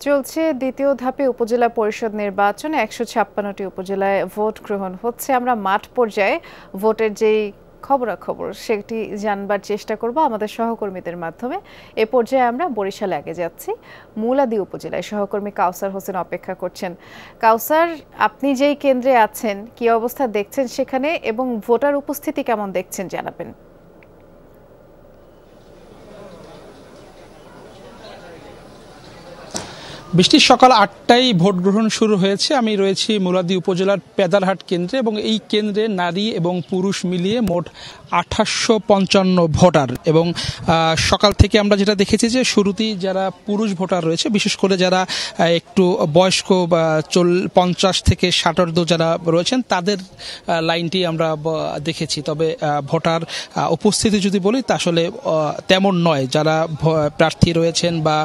S1: চলছে দ্বিতীয় ধাপে উপজেলা পরিষদ নির্বাচনে 156টি উপজেলায় ভোট গ্রহণ হচ্ছে। আমরা মাঠ পর্যায়ে ভোটের যেই খবরাখবর সেটি জানবার চেষ্টা করব আমাদের সহকর্মীদের মাধ্যমে। এ পর্যায়ে আমরা বরিশালে আগে যাচ্ছি। মুলাদী উপজেলায় সহকর্মী কাউসার হোসেন অপেক্ষা করছেন। কাউসার, আপনি যেই কেন্দ্রে আছেন কি অবস্থা দেখছেন সেখানে, এবং ভোটার উপস্থিতি কেমন দেখছেন জানাবেন।
S22: বৃষ্টির সকাল 8টায় ভোট গ্রহণ শুরু হয়েছে। আমি রয়েছি মুলাদী উপজেলার পেদারহাট কেন্দ্রে, এবং এই কেন্দ্রে নারী এবং পুরুষ মিলিয়ে মোট 2855 ভোটার। এবং সকাল থেকে আমরা যেটা দেখেছি যে শুরুতেই যারা পুরুষ ভোটার রয়েছে, বিশেষ করে যারা একটু বয়স্ক বা 50 থেকে 60 যারা রয়েছেন, তাদের লাইনটি আমরা দেখেছি। তবে ভোটার উপস্থিতি যদি বলি তা আসলে তেমন নয়। যারা প্রার্থী রয়েছেন বা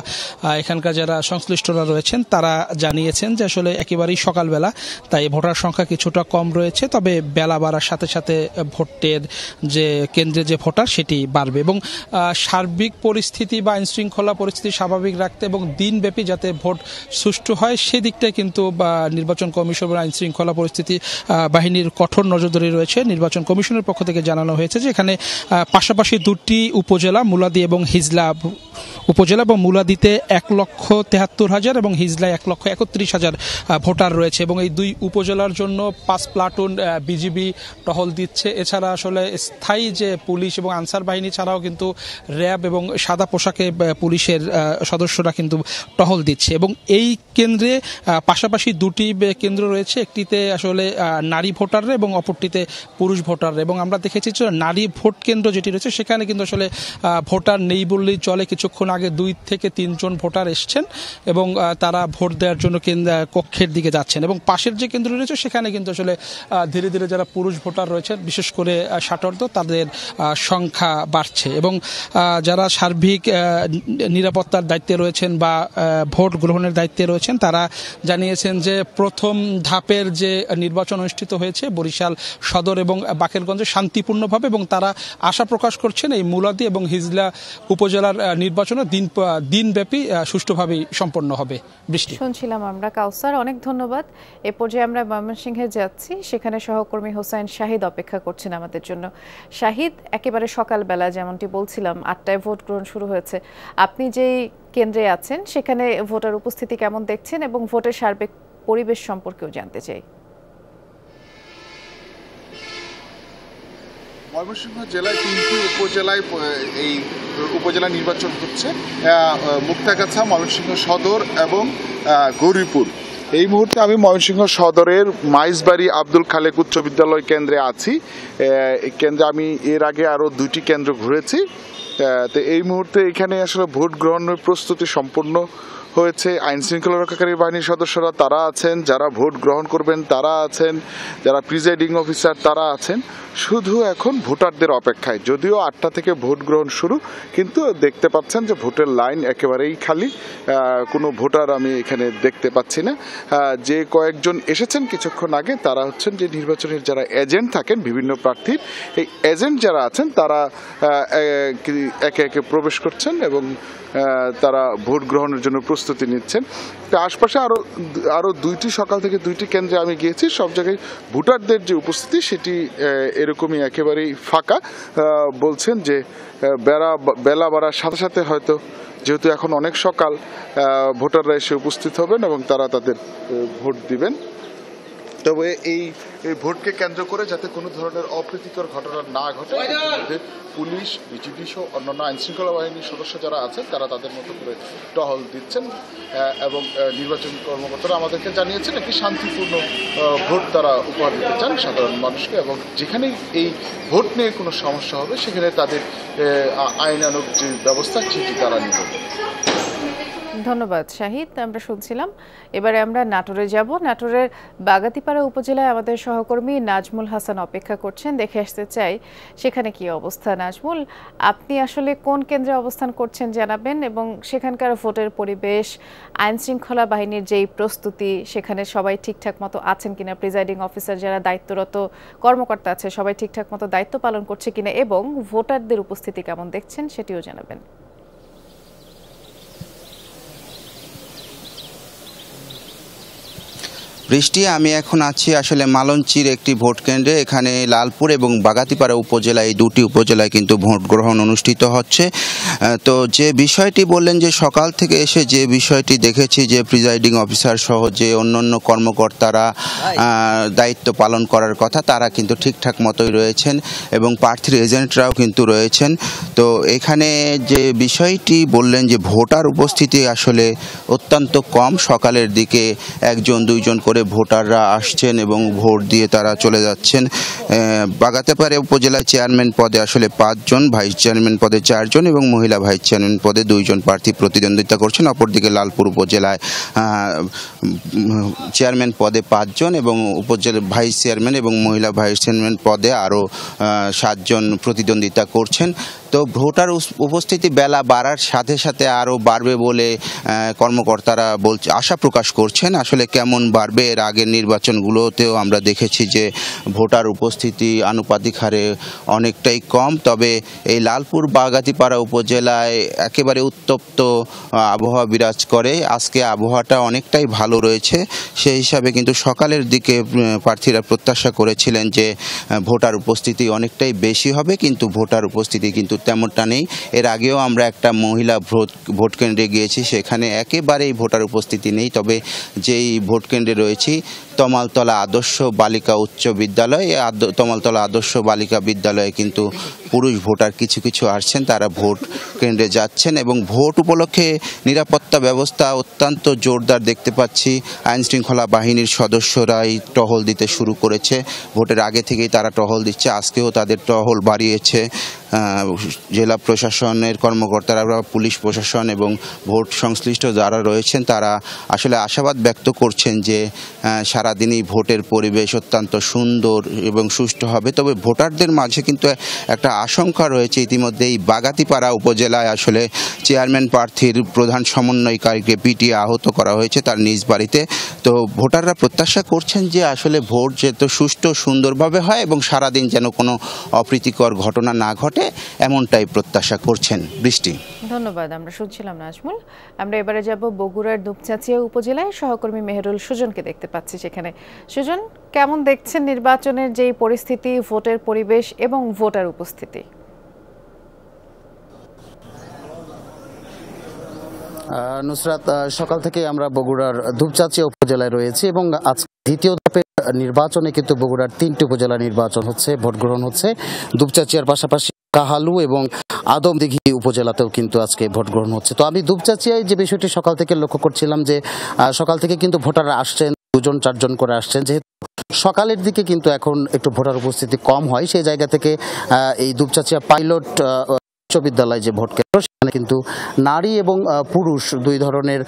S22: এখানকার যারা সংশ্লিষ্টরা রয়েছেন তারা জানিয়েছেন যে আসলে একেবারেই সকালবেলা, তাই ভোটার সংখ্যা কিছুটা কম রয়েছে। তবে বেলা বাড়ার সাথে সাথে ভোটের যে কেন্দ্রে যে ভোটার সেটি বাড়বে। এবং সার্বিক পরিস্থিতি বা আইনশৃঙ্খলা পরিস্থিতি স্বাভাবিক রাখতে এবং দিনব্যাপী যাতে ভোট সুষ্ঠু হয় সেদিকটাই কিন্তু নির্বাচন কমিশন বা আইনশৃঙ্খলা পরিস্থিতি বাহিনীর কঠোর নজরদারি রয়েছে। নির্বাচন কমিশনের পক্ষ থেকে জানানো হয়েছে যে এখানে পাশাপাশি 2টি উপজেলা, মুলাদী এবং হিজলা উপজেলা, এবং মুলাদীতে 1,73,000 এবং হিজলায় 1,31,000 ভোটার রয়েছে। এবং এই 2 উপজেলার জন্য 5 প্লাটুন বিজিবি টহল দিচ্ছে। এছাড়া আসলে স্থায়ী যে পুলিশ এবং আনসার বাহিনী ছাড়াও কিন্তু র্যাব এবং সাদা পোশাকে পুলিশের সদস্যরা কিন্তু টহল দিচ্ছে। এবং এই কেন্দ্রে পাশাপাশি 2টি কেন্দ্র রয়েছে, একটিতে আসলে নারী ভোটাররা এবং অপরটিতে পুরুষ ভোটাররা। এবং আমরা দেখেছি যে নারী ভোট কেন্দ্র যেটি রয়েছে সেখানে কিন্তু আসলে ভোটার নেই বললেই চলে। কিছুক্ষণ আগে 2 থেকে 3 জন ভোটার এসছেন এবং তারা ভোট দেওয়ার জন্য কক্ষের দিকে যাচ্ছেন। এবং পাশের যে কেন্দ্র রয়েছে সেখানে কিন্তু আসলে ধীরে ধীরে যারা পুরুষ ভোটার রয়েছেন, বিশেষ করে 60 তাদের সংখ্যা বাড়ছে। এবং যারা সার্বিক নিরাপত্তার দায়িত্বে রয়েছেন বা ভোট গ্রহণের দায়িত্বে রয়েছেন তারা জানিয়েছেন যে প্রথম ধাপের যে নির্বাচন অনুষ্ঠিত হয়েছে বরিশাল সদর এবং বাকেরগঞ্জে শান্তিপূর্ণভাবে, এবং তারা আশা প্রকাশ করছেন এই মুলাদী এবং হিজলা উপজেলার নির্বাচনে দিনব্যাপী সুষ্ঠুভাবেই সম্পন্ন হবে। বৃষ্টি,
S1: শুনছিলাম আমরা কাউসার, অনেক ধন্যবাদ। এ পর্যায়ে আমরা ময়মনসিংহে যাচ্ছি, সেখানে সহকর্মী হোসাইন শাহিদ অপেক্ষা করছেন আমাদের জন্য। শাহিদ, একেবারে সকালবেলা যেমনটি বলছিলাম 8টায় ভোট গ্রহণ শুরু হয়েছে। আপনি যেই কেন্দ্রে আছেন সেখানে ভোটার উপস্থিতি কেমন দেখছেন এবং ভোটের সার্বিক পরিবেশ সম্পর্কেও জানতে চাই।
S23: ময়মনসিংহ জেলায় 3টি উপজেলায় এই উপজেলা নির্বাচন হচ্ছে, মুক্তাগাছা, ময়মনসিংহ সদর এবং গৌরীপুর। এই মুহূর্তে আমি ময়মনসিংহ সদরের মাইজবাড়ি আব্দুল খালেক উচ্চ বিদ্যালয় কেন্দ্রে আছি। এই কেন্দ্রে আমি এর আগে আরও 2টি কেন্দ্র ঘুরেছি। তো এই মুহূর্তে এখানে আসলে ভোট গ্রহণের প্রস্তুতি সম্পূর্ণ হয়েছে। আইন শৃঙ্খলা রক্ষাকারী বাহিনীর সদস্যরা তারা আছেন, যারা ভোট গ্রহণ করবেন তারা আছেন, যারা প্রিজাইডিং অফিসার তারা আছেন। শুধু এখন ভোটারদের অপেক্ষায়, যদিও 8টা থেকে ভোট গ্রহণ শুরু, কিন্তু দেখতে পাচ্ছেন যে ভোটের লাইন একেবারেই খালি, কোনো ভোটার আমি এখানে দেখতে পাচ্ছি না। যে কয়েকজন এসেছেন কিছুক্ষণ আগে তারা হচ্ছেন যে নির্বাচনের যারা এজেন্ট থাকেন বিভিন্ন প্রার্থীর, এই এজেন্ট যারা আছেন তারা একে একে প্রবেশ করছেন এবং তারা ভোট গ্রহণের জন্য প্রস্তুতি নিচ্ছেন। তো আশপাশে আরও 2টি সকাল থেকে 2টি কেন্দ্রে আমি গিয়েছি, সব জায়গায় ভোটারদের যে উপস্থিতি সেটি এরকমই একেবারেই ফাঁকা। বলছেন যে বেলা বাড়ার সাথে সাথে হয়তো, যেহেতু এখন অনেক সকাল, ভোটাররা এসে উপস্থিত হবেন এবং তারা তাদের ভোট দিবেন। তবে এই ভোটকে কেন্দ্র করে যাতে কোনো ধরনের অপ্রীতিকর ঘটনা না ঘটে, পুলিশ, বিজিবি সহ অন্যান্য আইনশৃঙ্খলা বাহিনীর সদস্য যারা আছেন তারা তাদের মতো করে টহল দিচ্ছেন এবং নির্বাচন কর্মকর্তারা আমাদেরকে জানিয়েছেন একটি শান্তিপূর্ণ ভোট তারা উপহার দিতে চান সাধারণ মানুষকে, এবং যেখানেই এই ভোট নিয়ে কোনো সমস্যা হবে সেখানে তাদের আইনানুগ যে ব্যবস্থা সেটি তারা নেবে।
S1: ধন্যবাদ শাহিদ। আমরা শুনছিলাম। এবারে আমরা নাটোরে যাব। নাটোরের বাগাতিপাড়া উপজেলায় আমাদের সহকর্মী নাজমুল হাসান অপেক্ষা করছেন, দেখে আসতে চাই সেখানে কি অবস্থা। নাজমুল, আপনি আসলে কোন কেন্দ্রে অবস্থান করছেন জানাবেন, এবং সেখানকার ভোটের পরিবেশ, আইন শৃঙ্খলা বাহিনীর যেই প্রস্তুতি, সেখানে সবাই ঠিকঠাক মতো আছেন কিনা, প্রিজাইডিং অফিসার যারা দায়িত্বরত কর্মকর্তা আছে সবাই ঠিকঠাক মতো দায়িত্ব পালন করছে কিনা, এবং ভোটারদের উপস্থিতি কেমন দেখছেন সেটিও জানাবেন।
S5: বৃষ্টি, আমি এখন আছি আসলে মালঞ্চির একটি ভোট কেন্দ্রে। এখানে লালপুর এবং বাগাতিপাড়া উপজেলা, এই 2টি উপজেলায় কিন্তু ভোট গ্রহণ অনুষ্ঠিত হচ্ছে। তো যে বিষয়টি বললেন যে সকাল থেকে এসে যে বিষয়টি দেখেছি যে প্রিজাইডিং অফিসার সহ যে অন্যান্য কর্মকর্তারা দায়িত্ব পালন করার কথা তারা কিন্তু ঠিকঠাক মতোই রয়েছেন এবং প্রার্থীর এজেন্টরাও কিন্তু রয়েছেন। তো এখানে যে বিষয়টি বললেন যে ভোটার উপস্থিতি আসলে অত্যন্ত কম, সকালের দিকে 1-2 করে ভোটাররা আসছেন এবং ভোট দিয়ে তারা চলে যাচ্ছেন। বাগাতিপাড়া উপজেলা চেয়ারম্যান পদে আসলে 5 জন, ভাইস চেয়ারম্যান পদে 4 জন এবং মহিলা ভাইস চেয়ারম্যান পদে 2 জন প্রার্থী প্রতিদ্বন্দ্বিতা করছেন। অপরদিকে লালপুর উপজেলায় চেয়ারম্যান পদে 5 জন এবং উপজেলা ভাইস চেয়ারম্যান এবং মহিলা ভাইস চেয়ারম্যান পদে আরও 7 জন প্রতিদ্বন্দ্বিতা করছেন। তো ভোটার উপস্থিতি বেলা বাড়ার সাথে সাথে আরও বাড়বে বলে কর্মকর্তারা আশা প্রকাশ করছেন। আসলে কেমন বাড়বে, এর আগের নির্বাচনগুলোতেও আমরা দেখেছি যে ভোটার উপস্থিতি আনুপাতিক হারে অনেকটাই কম। তবে এই লালপুর বাগাতিপাড়া উপজেলায় একেবারে উত্তপ্ত আবহাওয়া বিরাজ করে। আজকে আবহাওয়াটা অনেকটাই ভালো রয়েছে, সেই হিসাবে কিন্তু সকালের দিকে প্রার্থীরা প্রত্যাশা করেছিলেন যে ভোটার উপস্থিতি অনেকটাই বেশি হবে, কিন্তু ভোটার উপস্থিতি কিন্তু তেমনটা নেই। এর আগেও আমরা একটা মহিলা ভোট কেন্দ্রে গিয়েছি, সেখানে একেবারেই ভোটার উপস্থিতি নেই। তবে যেই ভোট কেন্দ্রে রয়েছি তমালতলা আদর্শ বালিকা উচ্চ বিদ্যালয়, তমালতলা আদর্শ বালিকা বিদ্যালয়ে কিন্তু পুরুষ ভোটার কিছু কিছু আসছেন, তারা ভোট কেন্দ্রে যাচ্ছেন এবং ভোট উপলক্ষে নিরাপত্তা ব্যবস্থা অত্যন্ত জোরদার দেখতে পাচ্ছি। আইন শৃঙ্খলা বাহিনীর সদস্যরাই টহল দিতে শুরু করেছে, ভোটের আগে থেকেই তারা টহল দিচ্ছে, আজকেও তাদের টহল বাড়িয়েছে জেলা প্রশাসনের কর্মকর্তারা, পুলিশ প্রশাসন এবং ভোট সংশ্লিষ্ট যারা রয়েছেন তারা আসলে আশাবাদ ব্যক্ত করছেন যে সারাদিনই ভোটের পরিবেশ অত্যন্ত সুন্দর এবং সুষ্ঠু হবে। তবে ভোটারদের মাঝে কিন্তু একটা আশঙ্কা রয়েছে। ইতিমধ্যে এই বাগাতিপাড়া উপজেলায় আসলে চেয়ারম্যান প্রার্থীর প্রধান সমন্বয়কারীকে পিটিয়ে আহত করা হয়েছে তার নিজ বাড়িতে। তো ভোটাররা প্রত্যাশা করছেন যে আসলে ভোট যেহেতু সুষ্ঠু সুন্দরভাবে হয় এবং সারাদিন যেন কোনো অপ্রীতিকর ঘটনা না ঘটে, এমনটাই প্রত্যাশা করছেন। বৃষ্টি,
S1: ধন্যবাদ। আমরা শুনছিলাম নাজমুল। আমরা এবারে যাব বগুড়ার দুপচাঁচিয়া উপজেলায়, সহকর্মী মেহেরুল সুজনকে দেখতে পাচ্ছি সেখানে। সুজন, কেমন দেখছেন নির্বাচনের যেই পরিস্থিতি, ভোটের পরিবেশ এবং ভোটার উপস্থিতি?
S6: নুসরাত, সকাল থেকে আমরা বগুড়ার দুপচাঁচিয়া উপজেলায় রয়েছি এবং আজ দ্বিতীয় ধাপের নির্বাচনে কিন্তু বগুড়ার 3টি উপজেলা নির্বাচন হচ্ছে, ভোট গ্রহণ হচ্ছে। দুপচাঁচিয়ার পাশাপাশি কাহালু এবং আদমদিঘি উপজেলাতেও কিন্তু আজকে ভোট গ্রহণ হচ্ছে। তো আমি দুপচাচিয়ায় যে বিষয়টি সকাল থেকে লক্ষ্য করছিলাম যে সকাল থেকে কিন্তু ভোটাররা আসছেন, 2-4জন করে আসছেন। যেহেতু সকালের দিকে কিন্তু এখন একটু ভোটার উপস্থিতি কম হয়, সেই জায়গা থেকে এই দুপচাচিয়া পাইলট উচ্চ বিদ্যালয় যে ভোট কেন্দ্র, সেখানে কিন্তু নারী এবং পুরুষ দুই ধরনের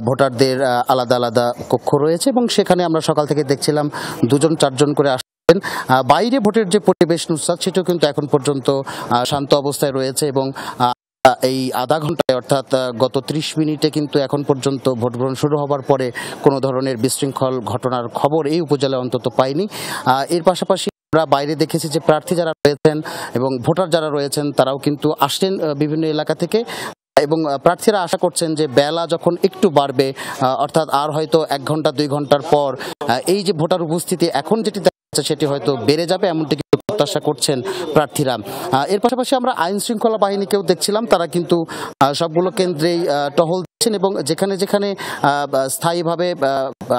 S6: ভোটারদের আলাদা আলাদা কক্ষ রয়েছে এবং সেখানে আমরা সকাল থেকে দেখছিলাম 2-4জন করে বাইরে ভোটের যে পরিবেশ নুসরাত, সেটাও কিন্তু এখন পর্যন্ত শান্ত অবস্থায় রয়েছে এবং এই আধা ঘন্টায় অর্থাৎ গত 30 মিনিটে কিন্তু এখন পর্যন্ত ভোট গ্রহণ শুরু হবার পরে কোনো ধরনের বিশৃঙ্খল ঘটনার খবর এই উপজেলায় অন্তত পাইনি। এর পাশাপাশি আমরা বাইরে দেখেছি যে প্রার্থী যারা রয়েছেন এবং ভোটার যারা রয়েছেন তারাও কিন্তু আসছেন বিভিন্ন এলাকা থেকে এবং প্রার্থীরা আশা করছেন যে বেলা যখন একটু বাড়বে, অর্থাৎ আর হয়তো 1 ঘন্টা 2 ঘন্টার পর এই যে ভোটার উপস্থিতি এখন যেটি সেটি হয়তো বেড়ে যাবে, এমনটি কিন্তু প্রত্যাশা করছেন প্রার্থীরা। এর পাশাপাশি আমরা আইন শৃঙ্খলা বাহিনীকেও দেখছিলাম, তারা কিন্তু সবগুলো কেন্দ্রেই টহল দিচ্ছেন এবং যেখানে যেখানে স্থায়ীভাবে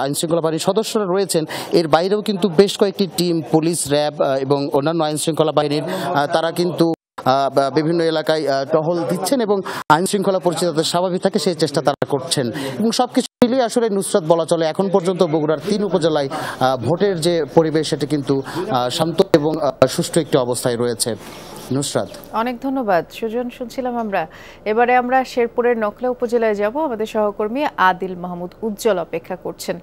S6: আইন শৃঙ্খলা বাহিনীর সদস্যরা রয়েছেন এর বাইরেও কিন্তু বেশ কয়েকটি টিম, পুলিশ, র্যাব এবং অন্যান্য আইন শৃঙ্খলা বাহিনীর তারা কিন্তু বিভিন্ন এলাকায় টহল দিচ্ছেন এবং আইন শৃঙ্খলা পরিস্থিতি যাতে স্বাভাবিক থাকে সেই চেষ্টা তারা করছেন এবং সবকিছু মিলিয়ে আসলে নুসরাত বলা চলে এখন পর্যন্ত বগুড়ার 3 উপজেলায় ভোটের যে পরিবেশ সেটি কিন্তু শান্ত এবং সুষ্ঠু একটি অবস্থায় রয়েছে। নুসরাত,
S1: অনেক ধন্যবাদ সুজন। শুনছিলাম এবারে আমরা শেরপুরের নকলা উপজেলায় যাব। আমাদের সহকর্মী আদিল মাহমুদ উজ্জ্বল অপেক্ষা করছেন।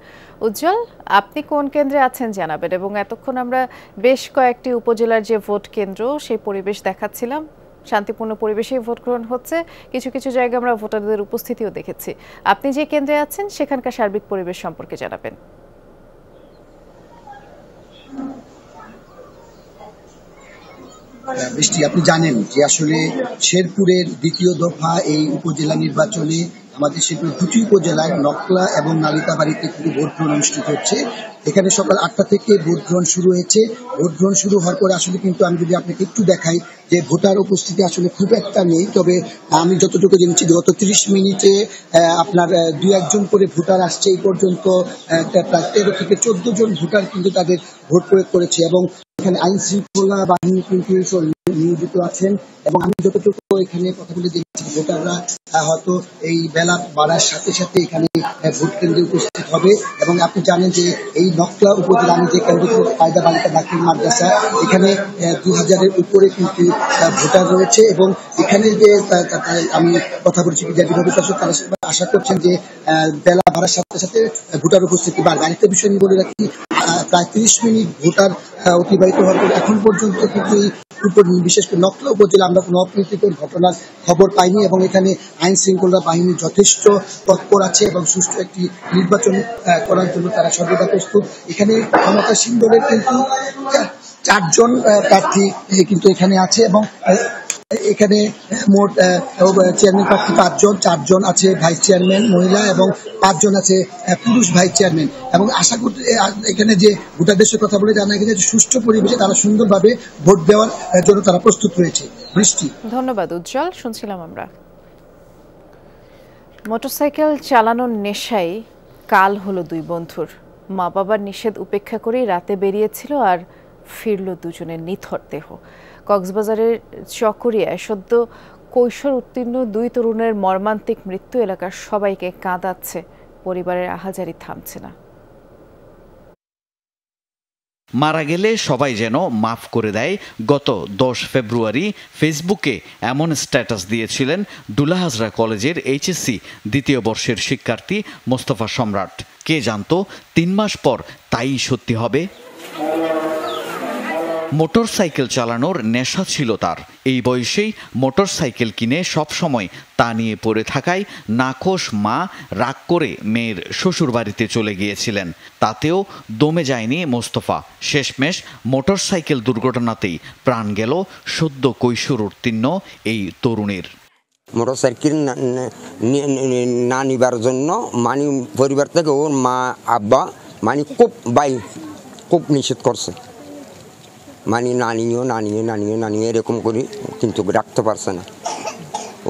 S1: উজ্জ্বল, আপনি কোন কেন্দ্রে আছেন জানাবেন। এবং এতক্ষণ আমরা বেশ কয়েকটি উপজেলার যে ভোট কেন্দ্র সেই পরিবেশ দেখাচ্ছিলাম, শান্তিপূর্ণ পরিবেশেই ভোট গ্রহণ হচ্ছে, কিছু কিছু জায়গায় আমরা ভোটারদের উপস্থিতিও দেখেছি। আপনি যে কেন্দ্রে আছেন সেখানকার সার্বিক পরিবেশ সম্পর্কে জানাবেন।
S2: বৃষ্টি, আপনি জানেন যে আসলে শেরপুরের দ্বিতীয় দফা এই উপজেলা নির্বাচনে আমাদের শেরপুর 2টি উপজেলায় নকলা এবং নালিতাবাড়িতে কিন্তু ভোট গ্রহণ অনুষ্ঠিত হচ্ছে। এখানে সকাল 8টা থেকে ভোট গ্রহণ শুরু হয়েছে। ভোট গ্রহণ শুরু হওয়ার পরে আসলে কিন্তু আমি যদি আপনাকে একটু দেখাই যে ভোটার উপস্থিতি আসলে খুব একটা নেই, তবে আমি যতটুকু জেনেছি গত 30 মিনিটে আপনার 2-1জন করে ভোটার আসছে। এই পর্যন্ত প্রায় 13 থেকে 14 জন ভোটার কিন্তু তাদের ভোট প্রয়োগ করেছে এবং এখানে আইন শৃঙ্খলা বাহিনী কিন্তু নিয়োজিত আছেন এবং আমি যতটুকু এখানে কথা বলে দেখছি ভোটাররা হয়তো এই বেলা বাড়ার সাথে সাথে এখানে ভোট কেন্দ্রে উপস্থিত হবে। এবং আপনি জানেন যে এই নকলা উপজেলা আমি যে কেন্দ্র কায়দা বালিকা দাখিল মাদ্রাসা, এখানে 2000-এর উপরে কিন্তু ভোটার রয়েছে এবং এখানে যে আমি কথা বলছি বিজেপি অভিশাসক, তারা আশা করছেন যে বেলা বাড়ার সাথে সাথে ভোটার উপস্থিতি বাড়বে। আরেকটা বিষয় নিয়ে বলে রাখি, প্রায় 30 মিনিট ভোটার অতিবাহিত হওয়ার পর এখন পর্যন্ত কিন্তু বিশেষ করে নকলা উপজেলা আমরা কোনো অপ্রীতিকর ঘটনার খবর পাইনি এবং এখানে আইন শৃঙ্খলা বাহিনী যথেষ্ট তৎপর আছে এবং সুষ্ঠু একটি নির্বাচন করার জন্য তারা সর্বদা প্রস্তুত। এখানে ক্ষমতাসীন দলের কিন্তু 4জন প্রার্থী কিন্তু এখানে আছে এবং এখানে মোট চেয়ারম্যান প্রার্থী 5জন, 4জন আছে ভাইস চেয়ারম্যান মহিলা এবং 5জন আছে পুরুষ ভাইস চেয়ারম্যান। এবং আশা করতে এখানে যে ভোটারদের সাথে কথা বলে জানা গেছে যে সুষ্ঠু পরিবেশে তারা সুন্দরভাবে ভোট দেওয়ার জন্য তারা প্রস্তুত রয়েছে। বৃষ্টি,
S1: ধন্যবাদ উজ্জ্বল। শুনছিলাম আমরা মোটরসাইকেল চালানোর নেশায় কাল হলো 2 বন্ধুর। মা বাবার নিষেধ উপেক্ষা করেই রাতে বেরিয়েছিল আর ফিরল দুজনের নিথর দেহ। কক্সবাজারের চকরিয়ায় সদ্য কৈশোর উত্তীর্ণ 2 তরুণের মর্মান্তিক মৃত্যু এলাকার সবাইকে কাঁদাচ্ছে। পরিবারের আহাজারি থামছে না।
S7: মারা গেলে সবাই যেন মাফ করে দেয়, গত 10 ফেব্রুয়ারি ফেসবুকে এমন স্ট্যাটাস দিয়েছিলেন ডুলাহাজরা কলেজের এইচএসসি 2য় বর্ষের শিক্ষার্থী মোস্তফা সম্রাট। কে জানতো 3 মাস পর তাই সত্যি হবে। মোটরসাইকেল চালানোর নেশা ছিল তার। এই বয়সেই মোটরসাইকেল কিনে সবসময় তা নিয়ে পড়ে থাকায় নাখোশ মা রাগ করে মেয়ের শ্বশুরবাড়িতে চলে গিয়েছিলেন। তাতেও দমে যায়নি মোস্তফা। শেষমেশ মোটরসাইকেল দুর্ঘটনাতেই প্রাণ গেল সদ্য কৈশোর উত্তীর্ণ এই তরুণীর।
S8: মোটরসাইকেল না নিবার জন্য মানে পরিবার থেকে ওর মা আব্বা মানে খুব নিষেধ করছে, মানে নানিয়ে এরকম করি, কিন্তু রাখতে পারছে না।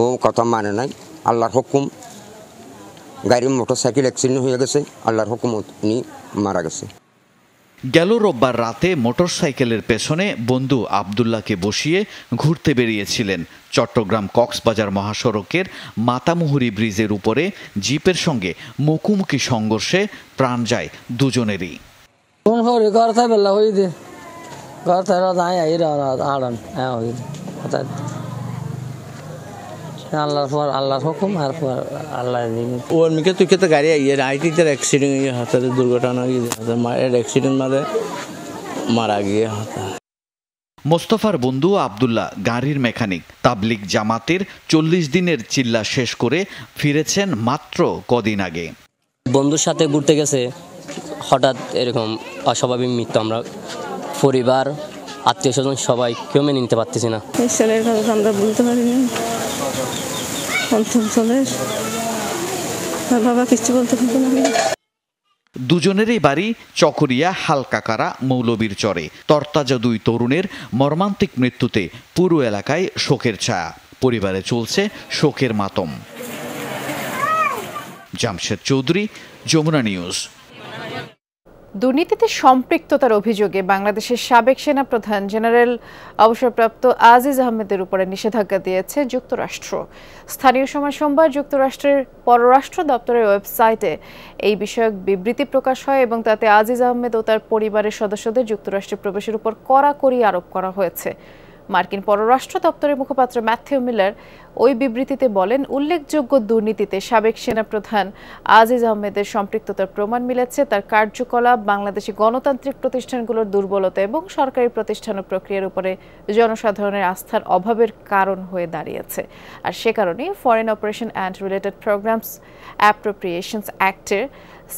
S8: ও কথা মানে নাই। আল্লাহর হুকুম, গাড়ির মোটরসাইকেল অ্যাক্সিডেন্ট হয়ে গেছে, আল্লাহর হুকুম উনি মারা গেছে।
S7: গেল রোববার রাতে মোটরসাইকেলের পেছনে বন্ধু আব্দুল্লাহকে বসিয়ে ঘুরতে বেরিয়েছিলেন। চট্টগ্রাম কক্সবাজার মহাসড়কের মাতামুহুরী ব্রিজের উপরে জিপের সঙ্গে মুখোমুখি সংঘর্ষে প্রাণ যায় দুজনেরই।
S10: আল্লাহর হুকুম আর আল্লাহ ওর মিকে তুই তো গাড়ি আইটিতে অ্যাক্সিডেন্ট হতে দুর্ঘটনা অ্যাক্সিডেন্ট মানে মারা গিয়ে হতা।
S7: মোস্তফার বন্ধু আব্দুল্লাহ গাড়ির মেকানিক। তাবলিগ জামাতের 40 দিনের চিল্লা শেষ করে ফিরেছেন মাত্র কদিন আগে।
S10: বন্ধুর সাথে ঘুরতে গেছে, হঠাৎ এরকম অস্বাভাবিক মৃত্যু। আমরা পরিবার আত্মীয় স্বজন সবাই কেউ মেনে নিতে পারতেছি না।
S11: ঈশ্বরের কথা আমরা বলতে পারিনি, বাবা কিছু বলতে পারবো না।
S7: দুজনেরই বাড়ি চকরিয়া হালকাকারা মৌলবীর চরে। তরতাজা দুই তরুণের মর্মান্তিক মৃত্যুতে পুরো এলাকায় শোকের ছায়া। পরিবারে চলছে শোকের মাতম। জামশেদ চৌধুরী, যমুনা নিউজ।
S1: দুর্নীতিতে সম্পৃক্ততার অভিযোগে বাংলাদেশের সাবেক সেনাপ্রধান জেনারেল অবসরপ্রাপ্ত আজিজ আহমেদের উপরে নিষেধাজ্ঞা দিয়েছে যুক্তরাষ্ট্র। স্থানীয় সময় সোমবার যুক্তরাষ্ট্রের পররাষ্ট্র দপ্তরের ওয়েবসাইটে এই বিষয়ক বিবৃতি প্রকাশ হয় এবং তাতে আজিজ আহমেদ ও তার পরিবারের সদস্যদের যুক্তরাষ্ট্রে প্রবেশের উপর কড়াকড়ি আরোপ করা হয়েছে। মার্কিন পররাষ্ট্র দপ্তরের মুখপাত্র ম্যাথিউ মিলার ওই বিবৃতিতে বলেন, উল্লেখযোগ্য দুর্নীতিতে সাবেক সেনাপ্রধান আজিজ আহমেদের সম্পৃক্ততার প্রমাণ মিলেছে। তার কার্যকলাপ বাংলাদেশি গণতান্ত্রিক প্রতিষ্ঠানগুলোর দুর্বলতা এবং সরকারি প্রতিষ্ঠান ও প্রক্রিয়ার উপরে জনসাধারণের আস্থার অভাবের কারণ হয়ে দাঁড়িয়েছে। আর সে কারণেই foreign operation and related programs appropriations অ্যাক্টের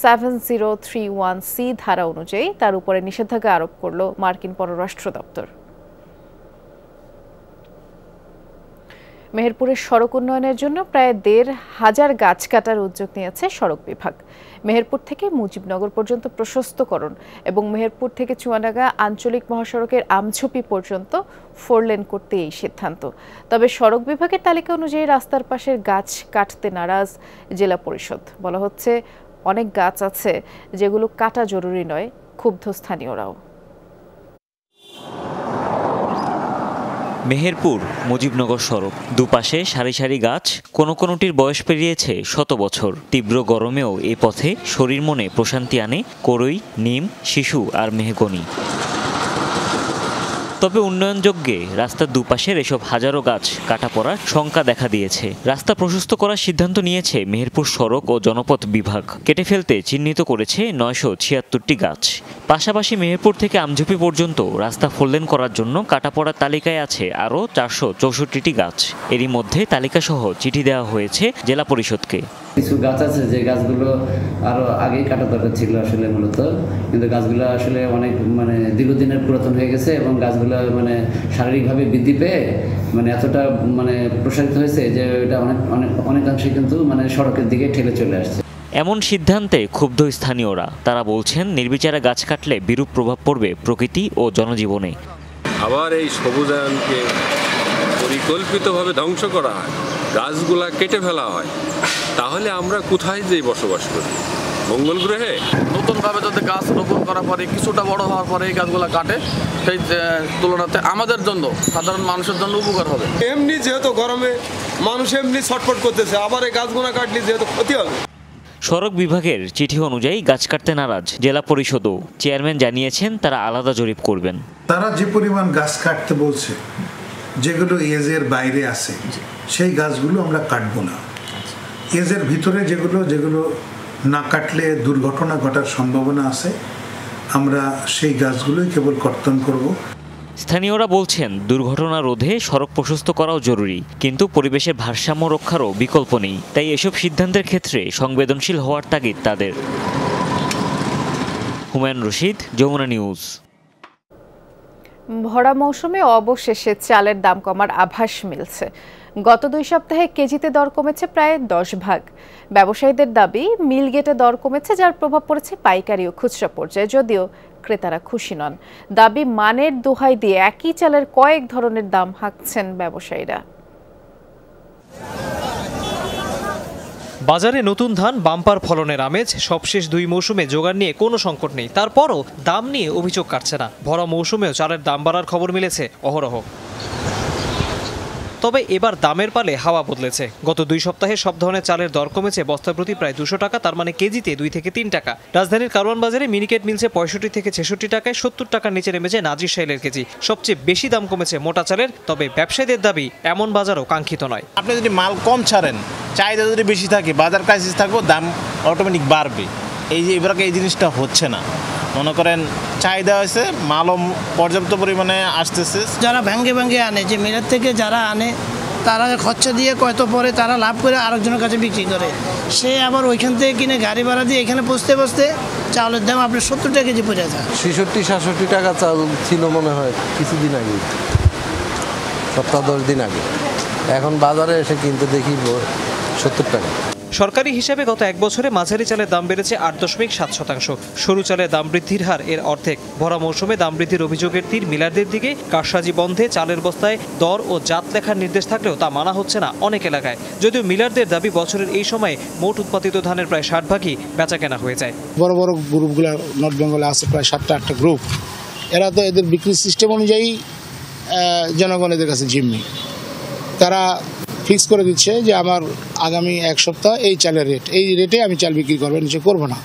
S1: 7031C ধারা অনুযায়ী তার উপরে নিষেধাজ্ঞা আরোপ করল মার্কিন পররাষ্ট্র দপ্তর। মেহেরপুরের সড়ক উন্নয়নের জন্য প্রায় ১৫০০ গাছ কাটার উদ্যোগ নিয়েছে সড়ক বিভাগ। মেহেরপুর থেকে মুজিবনগর পর্যন্ত প্রশস্তকরণ এবং মেহেরপুর থেকে চুয়াডাঙ্গা আঞ্চলিক মহাসড়কের আমঝুপি পর্যন্ত 4 লেন করতে এই সিদ্ধান্ত। তবে সড়ক বিভাগের তালিকা অনুযায়ী রাস্তার পাশের গাছ কাটতে নারাজ জেলা পরিষদ। বলা হচ্ছে অনেক গাছ আছে যেগুলো কাটা জরুরি নয়, ক্ষুব্ধ স্থানীয়রাও।
S12: মেহেরপুর মুজিবনগর সড়ক দুপাশে সারি সারি গাছ, কোনোটির বয়স পেরিয়েছে 100 বছর। তীব্র গরমেও এ পথে শরীর মনে প্রশান্তি আনে করই, নিম, শিশু আর মেহগনি। তবে উন্নয়নযোগ্যে রাস্তার দুপাশের এসব হাজারো গাছ কাটা পড়ার শঙ্কা দেখা দিয়েছে। রাস্তা প্রশস্ত করার সিদ্ধান্ত নিয়েছে মেহেরপুর সড়ক ও জনপথ বিভাগ। কেটে ফেলতে চিহ্নিত করেছে 976টি গাছ। পাশাপাশি মেহেরপুর থেকে আমঝুপি পর্যন্ত রাস্তা 4 লেন করার জন্য কাটা পড়ার তালিকায় আছে আরও 464টি গাছ। এরই মধ্যে তালিকাসহ চিঠি দেওয়া হয়েছে জেলা পরিষদকে।
S24: কিছু গাছ আছে যে গাছগুলো আরো আগেই কাটা দরকার ছিল আসলে মূলত, কিন্তু গাছগুলো আসলে অনেক দীর্ঘদিনের পুরাতন হয়ে গেছে এবং গাছগুলো শারীরিকভাবে বৃদ্ধি পেয়ে এতটা প্রসারিত হয়েছে যে এটা অনেকাংশে কিন্তু সড়কের দিকে ঠেলে চলে আসছে।
S12: এমন সিদ্ধান্তে ক্ষুব্ধ স্থানীয়রা। তারা বলছেন, নির্বিচারে গাছ কাটলে বিরূপ প্রভাব পড়বে প্রকৃতি ও জনজীবনে।
S25: আবার এই সবুজায়নকে পরিকল্পিতভাবে ধ্বংস করা হয়, গাছগুলা কেটে ফেলা হয়, তাহলে আমরা কোথায় যেই বসবাস করি? মঙ্গল গ্রহে?
S26: নতুনভাবে যদি গাছ রোপণ করার পরে কিছুটা বড় হওয়ার পরে এই গাছগুলো কাটে, সেই তুলনাতে আমাদের জন্য, সাধারণ মানুষের জন্য উপকার হবে।
S27: এমনি যেহেতু গরমে মানুষ এমনি ছটফট করতেছে, আবার এই গাছগুলো কাটলে যেহেতু ক্ষতি হবে।
S12: সড়ক বিভাগের চিঠি অনুযায়ী গাছ কাটতে নারাজ জেলা পরিষদও। চেয়ারম্যান জানিয়েছেন তারা আলাদা জরিপ করবেন।
S28: তারা যে পরিমাণ গাছ কাটতে বলছে, যেগুলো এজের বাইরে আছে, সেই গাছগুলো আমরা কাটবো না। এজের ভিতরে যেগুলো না কাটলে দুর্ঘটনা ঘটার সম্ভাবনা আছে, আমরা সেই গাছগুলোই কেবল কর্তন করব।
S12: স্থানীয়রা বলছেন, দুর্ঘটনা রোধে সড়ক প্রশস্ত করাও জরুরি, কিন্তু পরিবেশের ভারসাম্য রক্ষারও বিকল্প নেই। তাই এসব সিদ্ধান্তের ক্ষেত্রে সংবেদনশীল হওয়ার তাগিদ তাদের। হুমায়ুন রশিদ, যমুনা নিউজ।
S1: ভরা মৌসুমে অবশেষে চালের দাম কমার আভাস মিলছে। গত 2 সপ্তাহে কেজিতে দর কমেছে প্রায় 10 ভাগ। ব্যবসায়ীদের দাবি, মিল গেটে দর কমেছে, যার প্রভাব পড়েছে পাইকারি ও খুচরা পর্যায়ে, যদিও ক্রেতারা খুশি নন। দাবি মানের দোহাই দিয়ে একই চালের কয়েক ধরনের দাম হাঁকছেন ব্যবসায়ীরা।
S3: বাজারে নতুন ধান বাম্পার ফলনের আমেজ, সবশেষ 2 মৌসুমে জোগাড় নিয়ে কোনো সংকট নেই। তারপরও দাম নিয়ে অভিযোগ কাটছে না। ভরা মৌসুমেও চালের দাম বাড়ার খবর মিলেছে অহরহ। তবে এবার দামের পালে হাওয়া বদলেছে। গত 2 সপ্তাহে সব ধরনের চালের দর কমেছে বস্তা প্রতি প্রায় 200 টাকা, তার মানে কেজিতে 2 থেকে 3 টাকা। রাজধানীর কারওয়ান বাজারে মিনিকেট মিলছে 65 থেকে 66 টাকায়, 70 টাকার নিচে নেমেছে নাজির শাইলের কেজি। সবচেয়ে বেশি দাম কমেছে মোটা চালের, তবে ব্যবসায়ীদের দাবি এমন বাজারও কাঙ্ক্ষিত নয়।
S9: আপনি যদি মাল কম ছাড়েন, চাহিদা যদি বেশি থাকে, বাজার ক্রাইসিস থাকবে, দাম অটোমেটিক বাড়বে। এই যে এবার এই জিনিসটা হচ্ছে না। মনে করেন চাহিদা হয়েছে, মালও পর্যাপ্ত পরিমাণে আসতেছে।
S13: যারা ভেঙ্গে ভেঙ্গে আনে, যে মিলের থেকে যারা আনে, তারা খরচা দিয়ে কত পরে তারা লাভ করে আরেকজনের কাছে বিক্রি করে। সে আবার ওইখান থেকে কিনে গাড়ি ভাড়া দিয়ে এখানে পৌঁছতে পৌঁছতে চাউলের দাম আপনার 70 টাকা কেজি পড়ে যায়।
S27: 66-67 টাকা চাল ছিল মনে হয় কিছুদিন আগে, সপ্তাহ 10 দিন আগে। এখন বাজারে এসে কিনতে দেখি 70 টাকা।
S3: সরকারি হিসাবে গত 1 বছরে মাঝারি চালের দাম বেড়েছে 8.7%। সরু চালের দাম বৃদ্ধির হার এর অর্ধেক। ভরা মৌসুমে দাম বৃদ্ধির অভিযোগের তীর মিলারদের দিকে। কারসাজি বন্ধে চালের বস্তায় দর ও জাত লেখার নির্দেশ থাকলেও তা মানা হচ্ছে না অনেক এলাকায়। যদিও মিলারদের দাবি বছরের এই সময়ে মোট উৎপাদিত ধানের প্রায় 60 ভাগই বেচা কেনা হয়ে যায়।
S14: বড় বড় গ্রুপগুলো নর্থ বেঙ্গলে আছে প্রায় 7-8টা গ্রুপ। এরা তো এদের বিক্রি সিস্টেম অনুযায়ী জনগণের কাছে জিম্মি। তারা ফিক্স করে দিচ্ছে যে আমার আগামী 1 সপ্তাহ এই চালের রেট, এই রেটে আমি চাল বিক্রি করবো, নিচে করবো না।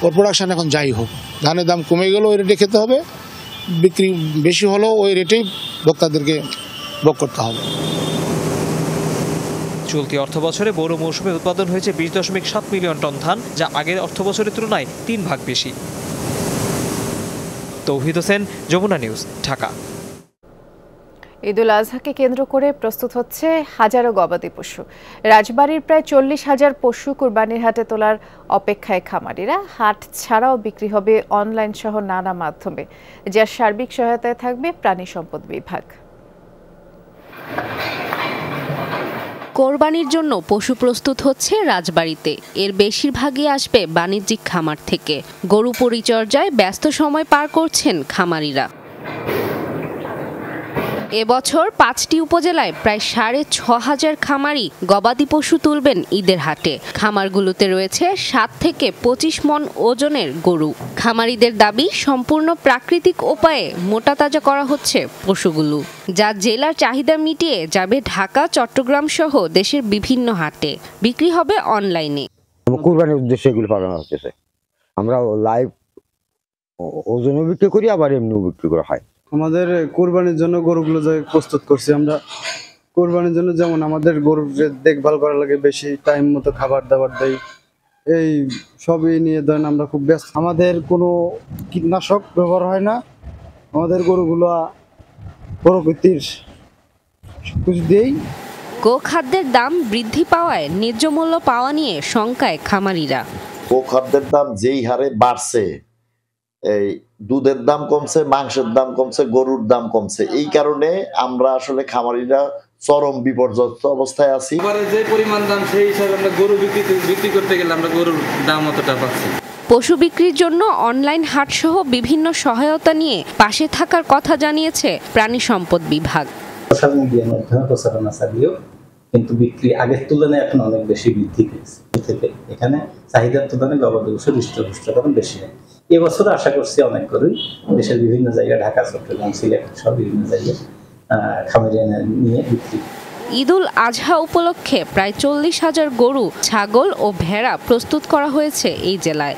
S14: ওর প্রোডাকশান এখন যাই হোক, ধানের দাম কমে গেলেও ওই রেটে খেতে হবে, বিক্রি বেশি হলেও ওই রেটেই ভোক্তাদেরকে ভোগ করতে হবে।
S3: চলতি অর্থ বছরে বোরো মৌসুমে উৎপাদন হয়েছে 20.7 মিলিয়ন টন ধান, যা আগের অর্থ বছরের তুলনায় 3 ভাগ বেশি। তৌহিদ হোসেন, যমুনা নিউজ, ঢাকা।
S1: ঈদুল আজহাকে কেন্দ্র করে প্রস্তুত হচ্ছে হাজারো গবাদি পশু। রাজবাড়ির প্রায় 40,000 পশু কুরবানির হাটে তোলার অপেক্ষায় খামারিরা। হাট ছাড়াও বিক্রি হবে অনলাইন সহ নানা মাধ্যমে, যার সার্বিক সহায়তায় থাকবে প্রাণী সম্পদ বিভাগ।
S15: কোরবানির জন্য পশু প্রস্তুত হচ্ছে রাজবাড়িতে। এর বেশিরভাগই আসবে বাণিজ্যিক খামার থেকে। গরু পরিচর্যায় ব্যস্ত সময় পার করছেন খামারিরা। এবছর 5টি উপজেলায় প্রায় 6,500 খামারি গবাদি পশু তুলবেন ঈদের হাটে। খামারগুলোতে রয়েছে 7 থেকে 25 মণ ওজনের গরু। খামারিদের দাবি সম্পূর্ণ প্রাকৃতিক উপায়ে মোটা তাজা করা হচ্ছে পশুগুলো, যা জেলার চাহিদা মিটিয়ে যাবে ঢাকা, চট্টগ্রাম সহ দেশের বিভিন্ন হাটে। বিক্রি হবে অনলাইনে।
S8: কুরবানির উদ্দেশ্যে এগুলো পাঠানো হচ্ছে। আমরা লাইভ ওজনও বিক্রি করি, আবার এমনিও বিক্রি করা হয়।
S16: আমাদের কোরবানির জন্য গরুগুলো যে প্রস্তুত করছি আমরা, কোরবানির জন্য যেমন আমাদের গরুর যে দেখভাল করা লাগে, বেশি টাইম মতো খাবার দাবার দেয়, এই সবই নিয়ে ধরেন আমরা খুব ব্যস্ত। আমাদের কোনো কীটনাশক ব্যবহার হয় না, আমাদের গরুগুলো প্রকৃতির কিছু দিয়েই।
S15: গোখাদ্যের দাম বৃদ্ধি পাওয়ায় ন্যায্য মূল্য পাওয়া নিয়ে শঙ্কায় খামারিরা।
S17: গোখাদ্যের দাম যেই হারে বাড়ছে, এই দুধের দাম কমছে, মাংসের দাম কমছে, গরুর দাম কমছে, এই কারণে আমরা আসলে খামারিরা চরম বিপর্যস্ত অবস্থায় আছি।
S10: যে পরিমাণ দাম সেই হিসাবে আমরা গরু বিক্রি করতে গেলে আমরা গরুর দাম অতটা পাচ্ছি।
S15: পশু বিক্রির জন্য অনলাইন হাট সহ বিভিন্ন সহায়তা নিয়ে পাশে থাকার কথা জানিয়েছে প্রাণী সম্পদ বিভাগ।
S18: সোশ্যাল মিডিয়ার মাধ্যমে প্রচারণা চালিয়েও কিন্তু বিক্রি আগের তুলনায় এখন অনেক বেশি বৃদ্ধি পেয়েছে। থেকে এখানে চাহিদার তুলনায় গবাদি পশুর হৃষ্টপুষ্টকরণ বেশি হয়। এবছর আশা করছি অনেক গরুই দেশের বিভিন্ন জায়গায়, ঢাকা, চট্টগ্রাম, সিলেট সব বিভিন্ন জায়গায় খামারে নিয়ে বিক্রি।
S15: ঈদুল আজহা উপলক্ষে প্রায় 40,000 গরু, ছাগল ও ভেড়া প্রস্তুত করা হয়েছে এই জেলায়।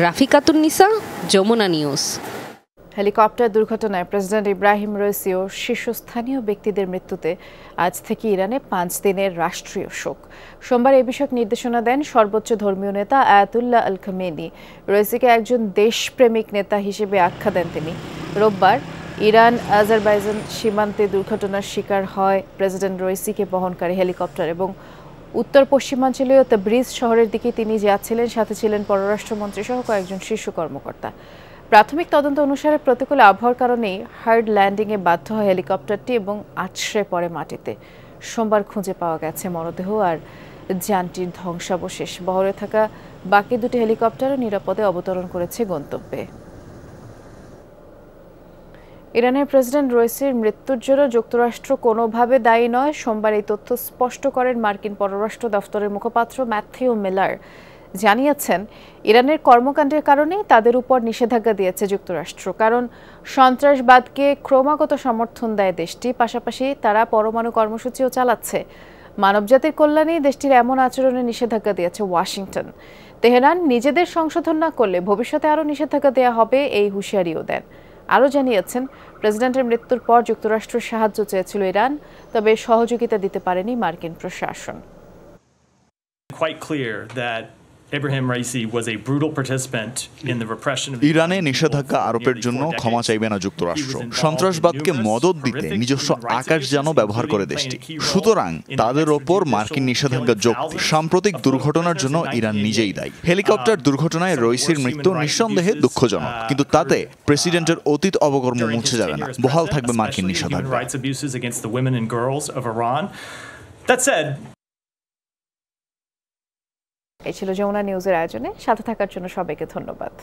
S15: রাফিকাতুন নিসা, যমুনা নিউজ।
S1: হেলিকপ্টার দুর্ঘটনায় প্রেসিডেন্ট ইব্রাহিম রাইসি ও শীর্ষস্থানীয় ব্যক্তিদের মৃত্যুতে আজ থেকে ইরানে 5 দিনের রাষ্ট্রীয় শোক। সোমবার এই বিষয়ক নির্দেশনা দেন সর্বোচ্চ ধর্মীয় নেতা আয়াতুল্লাহ আল খামেনি। রাইসিকে একজন দেশপ্রেমিক নেতা হিসেবে আখ্যা দেন তিনি। রোববার ইরান আজারবাইজান সীমান্তে দুর্ঘটনার শিকার হয় প্রেসিডেন্ট রাইসিকে বহনকারী হেলিকপ্টার এবং উত্তর পশ্চিমাঞ্চলীয় তাবরিজ শহরের দিকে তিনি যাচ্ছিলেন। সাথে ছিলেন পররাষ্ট্রমন্ত্রী সহ কয়েকজন শীর্ষ কর্মকর্তা। প্রাথমিক তদন্ত অনুসারে প্রতিকূল আবহাওয়ার কারণে হার্ড ল্যান্ডিংয়ে বাধ্য হয় হেলিকপ্টারটি এবং আছড়ে পড়ে মাটিতে। সোমবার খুঁজে পাওয়া গেছে মরদেহ আর যানটির ধ্বংসাবশেষ। বহরে থাকা বাকি 2টি হেলিকপ্টারও নিরাপদে অবতরণ করেছে গন্তব্যে। ইরানের প্রেসিডেন্ট রইসির মৃত্যুর জন্য যুক্তরাষ্ট্র কোনোভাবে দায়ী নয়, সোমবার এই তথ্য স্পষ্ট করেন মার্কিন পররাষ্ট্র দফতরের মুখপাত্র ম্যাথিউ মিলার। জানিয়েছেন, ইরানের কর্মকাণ্ডের কারণেই তাদের উপর নিষেধাজ্ঞা দিয়েছে যুক্তরাষ্ট্র, কারণ সন্ত্রাসবাদকে ক্রমাগত সমর্থন দেয় দেশটি। পাশাপাশি তারা পরমাণু কর্মসূচিও চালাচ্ছে। মানবজাতির কল্যাণে দেশটির এমন আচরণে নিষেধাজ্ঞা দিয়েছে ওয়াশিংটন। তেহরান নিজেদের সংশোধন না করলে ভবিষ্যতে আরও নিষেধাজ্ঞা দেওয়া হবে, এই হুঁশিয়ারিও দেন। আরও জানিয়েছেন, প্রেসিডেন্টের মৃত্যুর পর যুক্তরাষ্ট্রের সাহায্য চেয়েছিল ইরান, তবে সহযোগিতা দিতে পারেনি মার্কিন প্রশাসন।
S4: ইরানে নিষেধাজ্ঞা আরোপের জন্য ক্ষমা চাইবে না যুক্তরাষ্ট্র। সন্ত্রাসবাদকে মদদ দিতে নিজস্ব আকাশযান ব্যবহার করে দেশটি, সুতরাং তাদের ওপর মার্কিন নিষেধাজ্ঞা যৌক্তিক। সাম্প্রতিক দুর্ঘটনার জন্য ইরান নিজেই দায়ী। হেলিকপ্টার দুর্ঘটনায় রইসির মৃত্যু নিঃসন্দেহে দুঃখজনক, কিন্তু তাতে প্রেসিডেন্টের অতীত অবকর্ম মুছে যাবে না, বহাল থাকবে মার্কিন নিষেধাজ্ঞা।
S1: এই ছিল যমুনা নিউজের আয়োজনে। সাথে থাকার জন্য সবাইকে ধন্যবাদ।